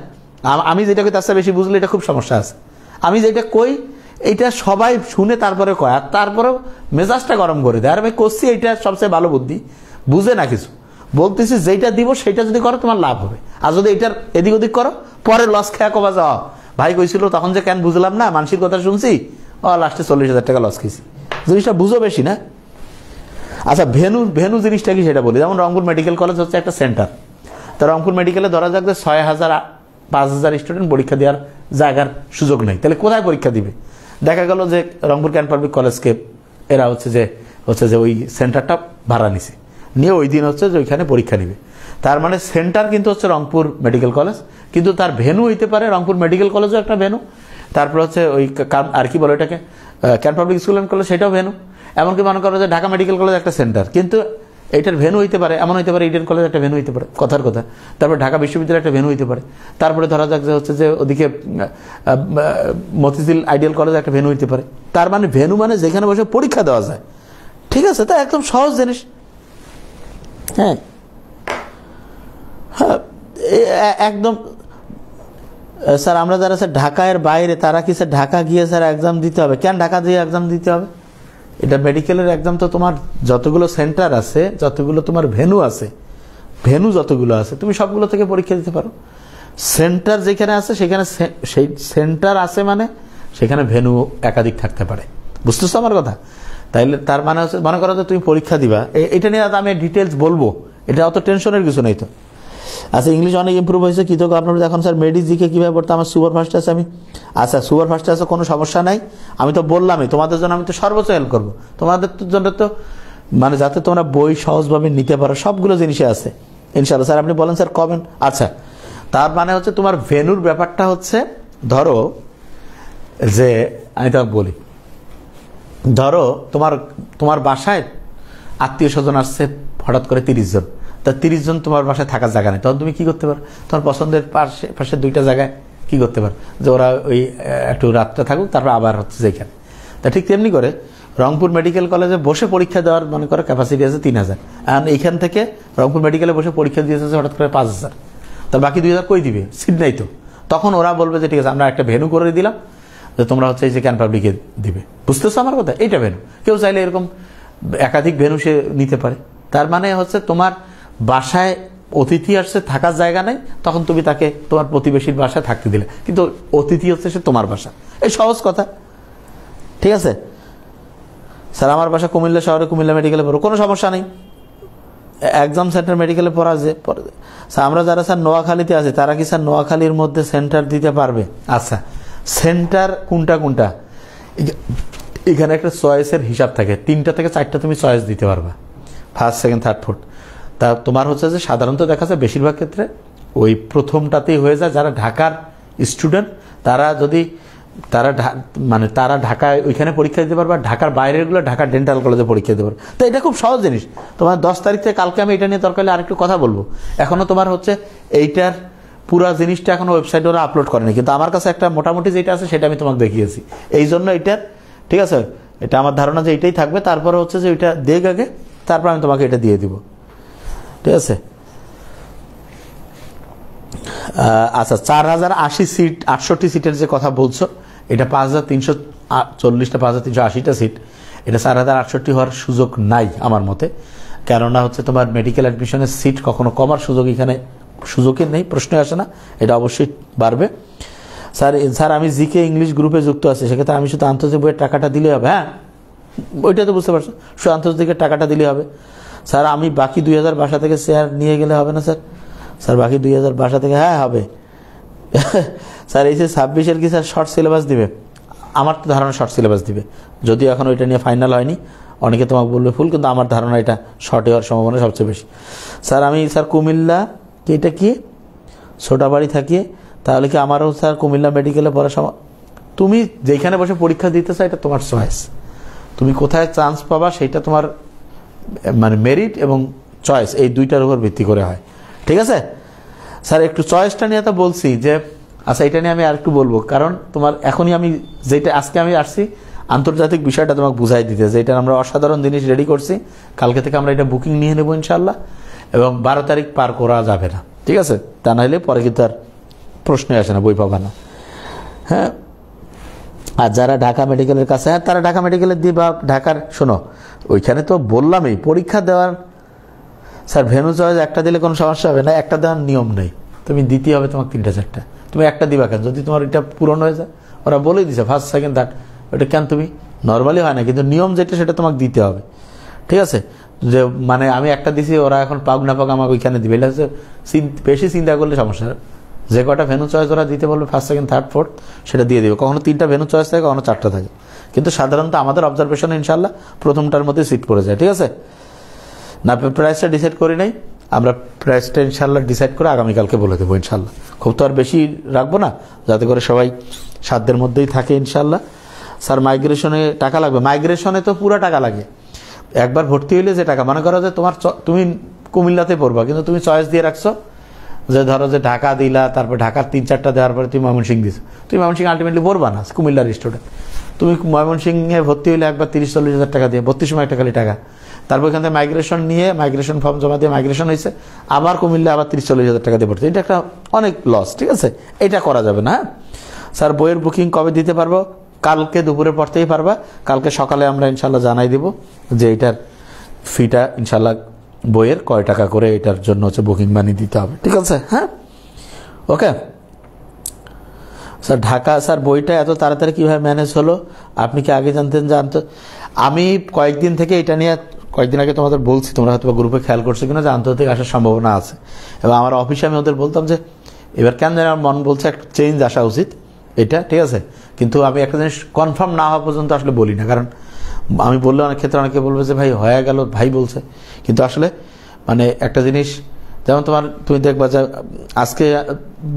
আমি যেটা কই তার চেয়ে বেশি বুঝলে এটা খুব সমস্যা আছে। আমি যেটা কই এইটা সবাই শুনে তারপরে কয়, আর তারপরেও মেজাজটা গরম করে দেয়, আর আমি করছি এইটা সবচেয়ে ভালো বুদ্ধি, বুঝে না কিছু, বলতেছি যেটা দিব সেটা যদি করো তোমার লাভ হবে, আর যদি এটার এদিক ওদিক করো পরে লস খেয়া কবা যাওয়া ভাই কইছিল তখন যে কেন বুঝলাম না, মানসির কথা শুনছি, লাস্টে 40,000 টাকা লস খেয়েছি। জিনিসটা বুঝো বেশি না। আচ্ছা ভেনু জিনিসটা কি সেটা বলি। যেমন রংপুর মেডিকেল কলেজ হচ্ছে একটা সেন্টার, তো রংপুর মেডিকেলে ধরা যাক যে 6,000 5,000 স্টুডেন্ট পরীক্ষা দেওয়ার জায়গার সুযোগ নেই, তাহলে কোথায় পরীক্ষা দিবে? দেখা গেল যে রংপুর ক্যান্ট পাবলিক কলেজকে এরা হচ্ছে যে ওই সেন্টারটা ভাড়া নিছে, নিয়ে ওই দিন হচ্ছে যে ওইখানে পরীক্ষা নিবে। তার মানে সেন্টার কিন্তু হচ্ছে রংপুর মেডিকেল কলেজ, কিন্তু তার ভেনু হইতে পারে রংপুর মেডিকেল কলেজও একটা ভেনু, তারপর হচ্ছে ওই আর কি বলে এটাকে can't public school and college সেটাও ভেনু, এমনকি মনে করো যে ঢাকা মেডিকেল কলেজ একটা সেন্টার, কিন্তু এটার ভেনু হইতে পারে, এমন হইতে পারে ইডেন কলেজ একটা ভেনু হইতে পারে, কথার কথা। তারপর ঢাকা বিশ্ববিদ্যালয় একটা ভেনু হইতে পারে, তারপরে ধরা যাক যে হচ্ছে যে ওদিকে মতিঝিল আইডিয়াল কলেজ একটা ভেনু হইতে পারে। তার মানে ভেনু মানে যেখানে বসে পরীক্ষা দেওয়া যায়, ঠিক আছে? তা একদম সহজ জিনিস। হ্যাঁ হ্যাঁ একদম। স্যার আমরা যারা স্যার ঢাকার বাইরে তারা কি স্যার ঢাকা গিয়ে স্যার এক্সাম দিতে হবে? কেন ঢাকা দিয়ে এক্সাম দিতে হবে? এটা মেডিকেলের এক্সাম তো তোমার যতগুলো সেন্টার আছে, যতগুলো তোমার ভেনু আছে, ভেনু যতগুলো আছে তুমি সবগুলো থেকে পরীক্ষা দিতে পারো। সেন্টার যেখানে আছে সেখানে সেই সেন্টার আছে মানে সেখানে ভেনু একাধিক থাকতে পারে, বুঝতেছো আমার কথা? তাইলে তার মানে হচ্ছে মনে করো যে তুমি পরীক্ষা দিবা, এটা নিয়ে আমি ডিটেলস বলবো, এটা অত টেনশনের কিছু নেই তো। আচ্ছা ইংলিশ অনেক ইম্প্রুভ হয়েছে, কৃতজ্ঞ আপনার। এখন স্যার মেডিজিকে কীভাবে পড়তে? আমার সুপার ফাস্ট আছে আমি। আচ্ছা সুপার ফাস্টে আছে, কোনো সমস্যা নাই, আমি তো বললামই তোমাদের জন্য আমি তো সর্বোচ্চ হেল্প করবো তোমাদের জন্য, তো মানে যাতে তোমরা বই সহজভাবে নিতে পারো, সবগুলো জিনিসে আছে ইনশাআল্লাহ। স্যার আপনি বলেন স্যার কমেন্ট। আচ্ছা তার মানে হচ্ছে তোমার ভেনুর ব্যাপারটা হচ্ছে, ধরো যে আমি তো বলি, ধরো তোমার বাসায় আত্মীয় স্বজন আসছে হঠাৎ করে 30 জন, তা 30 জন তোমার বাসায় থাকার জায়গা নেই, তখন তুমি কি করতে পারো? তোমার পছন্দের পাশে 2টা জায়গায় কি করতে পারো, যে ওরা ওই একটু রাতটা থাকুক, তারপর আবার হচ্ছে যেখানে। তা ঠিক তেমনি করে রংপুর মেডিকেল কলেজে বসে পরীক্ষা দেওয়ার মনে করে ক্যাপাসিটি আছে 3,000, আর এইখান থেকে রংপুর মেডিকেলে বসে পরীক্ষা দিয়েছে হঠাৎ করে 5,000, তার বাকি 2,000 কই দিবে? সিট নাই তো। তখন ওরা বলবে যে ঠিক আছে আমরা একটা ভেনু করে দিলাম, যে তোমরা হচ্ছে এই যে ক্যান্ট পাবলিকে দিবে, বুঝতেছো আমার কথা? এইটা ভেনু। কেউ চাইলে এরকম একাধিক ভেনু সে নিতে পারে। তার মানে হচ্ছে তোমার বাসায় অতিথি আসছে, থাকার জায়গা নেই, তখন তুমি তাকে তোমার প্রতিবেশীর বাসায় থাকতে দিলে, কিন্তু অতিথি হচ্ছে সে তোমার বাসা। এই সহজ কথা, ঠিক আছে? স্যার আমার বাসা কুমিল্লা শহরে, কুমিল্লা মেডিকেলে পড়ো, কোনো সমস্যা নেই, এক্সাম সেন্টার মেডিকেলে পড়া যে। স্যার আমরা যারা স্যার নোয়াখালীতে আছে তারা কি স্যার নোয়াখালীর মধ্যে সেন্টার দিতে পারবে? আচ্ছা সেন্টার কোনটা এখানে একটা চয়েসের হিসাব থাকে, 3টা থেকে 4টা তুমি চয়েস দিতে পারবা, ফার্স্ট সেকেন্ড থার্ড ফোর্থ। তা তোমার হচ্ছে যে সাধারণত দেখা যায় বেশিরভাগ ক্ষেত্রে ওই প্রথমটাতেই হয়ে যায়। যারা ঢাকার স্টুডেন্ট তারা ঢাকায় ওইখানে পরীক্ষা দিতে পারবে, ঢাকার বাইরেরগুলো ঢাকা ডেন্টাল কলেজে পরীক্ষা দিতে পারবে। তো এটা খুব সহজ জিনিস। তোমার 10 তারিখ থেকে কালকে আমি এটা নিয়ে দরকার হলে আরেকটু কথা বলবো। এখনো তোমার হচ্ছে এইটার পুরা জিনিসটা এখনো ওয়েবসাইটে ওরা আপলোড করেনি, কিন্তু আমার কাছে একটা মোটামুটি যেটা আছে সেটা আমি তোমাকে দেখিয়েছি। এই জন্য এটার, ঠিক আছে, এটা আমার ধারণা যে এটাই থাকবে। তারপরে হচ্ছে যে ওইটা দেখ আগে, তারপর আমি তোমাকে এটা দিয়ে দিব, ঠিক আছে? আচ্ছা 4,080 সিট, 68 সিটের যে কথা বলছো, এটা 5,340টা 5,380টা সিট, এটা 4,068 হওয়ার সুযোগ নাই আমার মতে। কেননা হচ্ছে তোমার মেডিকেল অ্যাডমিশনের সিট কখনো কমার সুযোগ এখানে সুযোগই নেই, প্রশ্ন আসে না, এটা অবশ্যই বাড়বে। স্যার আমি জিকে ইংলিশ গ্রুপে যুক্ত আছি, সেক্ষেত্রে আমি শুধু আন্তর্জাতিক বইয়ের টাকাটা দিলে হবে? হ্যাঁ ওইটা তো বুঝতে পারছো, শুধু আন্তর্জাতিকের টাকাটা দিলে হবে। স্যার আমি বাকি 2,000 বাসা থেকে শেয়ার নিয়ে গেলে হবে না স্যার? স্যার বাকি 2,000 বাসা থেকে, হ্যাঁ হবে। স্যার এই যে 26-এর কি স্যার শর্ট সিলেবাস দিবে? আমার তো ধারণা শর্ট সিলেবাস দিবে, যদিও এখন ওইটা নিয়ে ফাইনাল হয়নি, অনেকে তোমাকে বলবে ফুল, কিন্তু আমার ধারণা এটা শর্টে হওয়ার সম্ভাবনা সবচেয়ে বেশি। স্যার আমি স্যার কুমিল্লা কি এটা কি ছোটাবাড়ি থাকি, তাহলে কি আমারও স্যার কুমিল্লা মেডিকেলে পড়ার সময়? তুমি যেখানে বসে পরীক্ষা দিতে চাও এটা তোমার চয়েস, তুমি কোথায় চান্স পাবা সেটা তোমার মানে মেরিট এবং চয়েস এই দুইটার উপর ভিত্তি করে হয়, ঠিক আছে? স্যার একটু চয়েসটা নিয়ে তো বলছি যে, আচ্ছা এটা নিয়ে আমি আর একটু বলবো, কারণ তোমার এখনই আমি যেটা আজকে আমি আসছি আন্তর্জাতিক বিষয়টা তোমাকে বুঝাই দিতে, যে এটা আমরা অসাধারণ জিনিস রেডি করছি, কালকে থেকে আমরা এটা বুকিং নিয়ে নেবো ইনশাল্লাহ, এবং 12 তারিখ পার করা যাবে না, ঠিক আছে? তা নাহলে পরে কিন্তু আর প্রশ্নই আসে না, বই পাবা না। হ্যাঁ আর যারা ঢাকা মেডিকেলের কাছে, হ্যাঁ তারা ঢাকা মেডিকেলের দিয়ে বা ঢাকার, শোনো ওইখানে তো বললামই পরীক্ষা দেওয়ার। স্যার ভেন্যু চয়েস একটা দিলে কোনো সমস্যা হবে না, একটা দেওয়ার নিয়ম নেই, তুমি দিতে হবে তোমাকে 3টা 4টা, তুমি একটা দিবা কেন? যদি তোমার এটা পূরণ হয়ে যায়, ওরা বলেই দিছে ফার্স্ট সেকেন্ড থার্ড, ওটা কেন তুমি নর্মালি হয় না, কিন্তু নিয়ম যেটা সেটা তোমাকে দিতে হবে, ঠিক আছে? যে মানে আমি একটা দিছি, ওরা এখন পাক না পাক আমাকে ওইখানে দিবে, এটা হচ্ছে বেশি চিন্তা করলে সমস্যা। যে কটা ভেন্যু চয়েস ওরা দিতে বলবে ফার্স্ট সেকেন্ড থার্ড ফোর্থ, সেটা দিয়ে দিবে। কখনো 3টা ভেন্যু চয়েস থাকে, কখনো 4টা থাকে, কিন্তু সাধারণত আমাদের অবজারভেশনে ইনশাল্লাহ প্রথমটার মধ্যে সিট পড়ে যায়, ঠিক আছে? না প্রাইসটা ডিসাইড করি নাই, আমরা প্রাইসটা ইনশাল্লাহ ডিসাইড করে আগামীকালকে বলে দেবো ইনশাল্লাহ। খুব তো আর বেশি রাখবো না, যাতে করে সবাই সাধ্যের মধ্যেই থাকে ইনশাল্লাহ। স্যার মাইগ্রেশনে টাকা লাগবে? মাইগ্রেশনে তো পুরো টাকা লাগে। একবার ভর্তি হইলে যে টাকা, মনে করো যে তুমি কুমিল্লাতে পড়বা, কিন্তু তুমি চয়েস দিয়ে রাখছো যে ধরো যে ঢাকা দিলা, তারপর ঢাকার 3-4টা দেওয়ার পরে তুমি ময়মনসিংহ দিছো, তুমি ময়মনসিংহ আলটিমেটলি পড়বা না, কুমিল্লার স্টুডেন্ট। তুমি ময়মনসিংহে ভর্তি হইলে একবার 30-40 হাজার টাকা দিয়ে, ভর্তির সময় একটা খালি টাকা, তারপর এখান থেকে মাইগ্রেশন নিয়ে মাইগ্রেশন ফর্ম জমা দিয়ে মাইগ্রেশন হয়েছে, আবার কুমিল্লা আবার 30-40 হাজার টাকা দিয়ে ভর্তি, এটা একটা অনেক লস, ঠিক আছে? এটা করা যাবে না। স্যার বইয়ের বুকিং কবে দিতে পারবো? কালকে দুপুরের পর থেকেই পারবা। কালকে সকালে আমরা ইনশাল্লাহ জানাই দিব যে এটার ফিটা ইনশাল্লাহ বইয়ের কয় টাকা করে এটার জন্য হচ্ছে বুকিং মানি দিতে হবে, ঠিক আছে? হ্যাঁ, ওকে স্যার। ঢাকা স্যার বইটা এত তাড়াতাড়ি কীভাবে ম্যানেজ হলো? আপনি কি আগে জানতেন? আমি কয়েকদিন থেকে এটা নিয়ে, কয়েকদিন আগে তোমাদের বলছি, তোমরা হয়তো গ্রুপে খেয়াল করছো কিনা, যে আন্তর্জাতিক আসার সম্ভাবনা আছে, এবং আমার অফিসে আমি ওদের বলতাম যে এবার কেন জানি আমার মন বলছে একটা চেঞ্জ আসা উচিত এটা, ঠিক আছে? কিন্তু আমি একটা জিনিস কনফার্ম না হওয়া পর্যন্ত আসলে বলি না, কারণ আমি বললে অনেক ক্ষেত্রে অনেকে বলবে যে ভাই হয়ে গেল, ভাই বলছে, কিন্তু আসলে মানে একটা জিনিস, যেমন তুমি দেখবা যে আজকে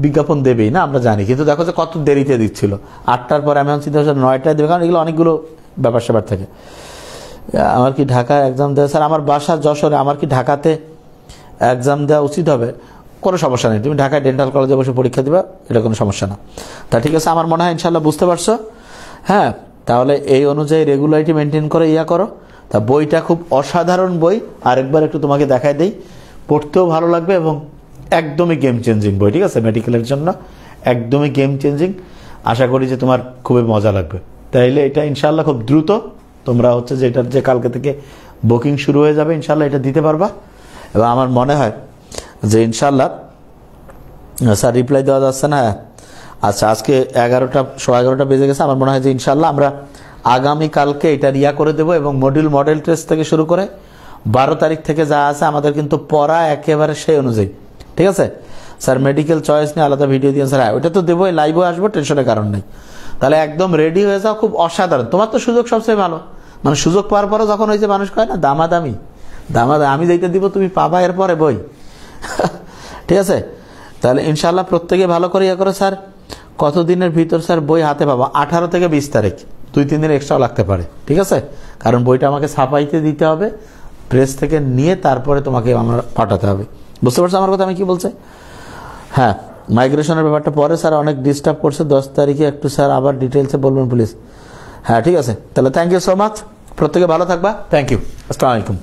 বিজ্ঞাপন দেবেই না, আমরা জানি, কিন্তু দেখো যে কত দেরিতে দিচ্ছিল, 8টার পরে আমি চিন্তা করছি 9টায় দেবে, কারণ এগুলো অনেকগুলো ব্যাপার স্যাপার থাকে। আমার কি ঢাকায় এক্সাম দেওয়া? স্যার আমার বাসা যশোরে, আমার কি ঢাকাতে এক্সাম দেওয়া উচিত হবে? কোনো সমস্যা নেই, তুমি ঢাকায় ডেন্টাল কলেজে বসে পরীক্ষা দিবা, এটা কোনো সমস্যা না। তা ঠিক আছে, আমার মনে হয় ইনশাল্লাহ বুঝতে পারছো। হ্যাঁ, তাহলে এই অনুযায়ী রেগুলারিটি মেনটেন করে করো। তা বইটা খুব অসাধারণ বই, আরেকবার একটু তোমাকে দেখাই দেই, পড়তেও ভালো লাগবে এবং একদমই গেম চেঞ্জিং বই, ঠিক আছে? মেডিকেলের জন্য একদমই গেম চেঞ্জিং, আশা করি যে তোমার খুবই মজা লাগবে। তাইলে এটা ইনশাল্লাহ খুব দ্রুত তোমরা হচ্ছে যে এটার যে কালকে থেকে বুকিং শুরু হয়ে যাবে, ইনশাল্লাহ এটা দিতে পারবা। এবং আমার মনে হয় যে ইনশাল্লাহ, স্যার রিপ্লাই দেওয়া যাচ্ছে না? আচ্ছা, আজকে 11টা বেজে গেছে, আমার মনে হয় যে ইনশাল্লাহ আমরা আগামীকালকে এটা করে দেবো, এবং মডেল টেস্ট থেকে শুরু করে 12 তারিখ থেকে যা আছে আমাদের কিন্তু পড়া একেবারে সেই অনুযায়ী, ঠিক আছে? স্যার মেডিকেল চয়েস নিয়ে আলাদা ভিডিও দিয়ে, স্যার ওইটা তো দেবোই, লাইভও আসবো, টেনশনের কারণ নেই। তাহলে একদম রেডি হয়ে যাও, খুব অসাধারণ। তোমার তো সুযোগ সবচেয়ে ভালো, মানে সুযোগ পাওয়ার পরে যখন হয়েছে মানুষ কয় না দামাদামি, আমি যেটা দিব তুমি পাবা এরপরে বই ঠিক আছে? তাহলে ইনশাল্লাহ প্রত্যেকে ভালো করে করো। স্যার কতদিনের ভিতর স্যার বই হাতে পাবো? 18 থেকে 20 তারিখ, 2-3 দিন এক্সট্রাও লাগতে পারে, ঠিক আছে? কারণ বইটা আমাকে ছাপাইতে দিতে হবে, প্রেস থেকে নিয়ে তারপরে তোমাকে আমার পাঠাতে হবে। বুঝতে পারছো আমার কথা আমি কি বলছি? হ্যাঁ, মাইগ্রেশনের ব্যাপারটা পরে স্যার অনেক ডিস্টার্ব করছে, 10 তারিখে একটু স্যার আবার ডিটেলসে বলবেন প্লিজ। হ্যাঁ ঠিক আছে, তাহলে থ্যাংক ইউ সো মাচ, প্রত্যেকে ভালো থাকবা, থ্যাংক ইউ, আসসালামু আলাইকুম।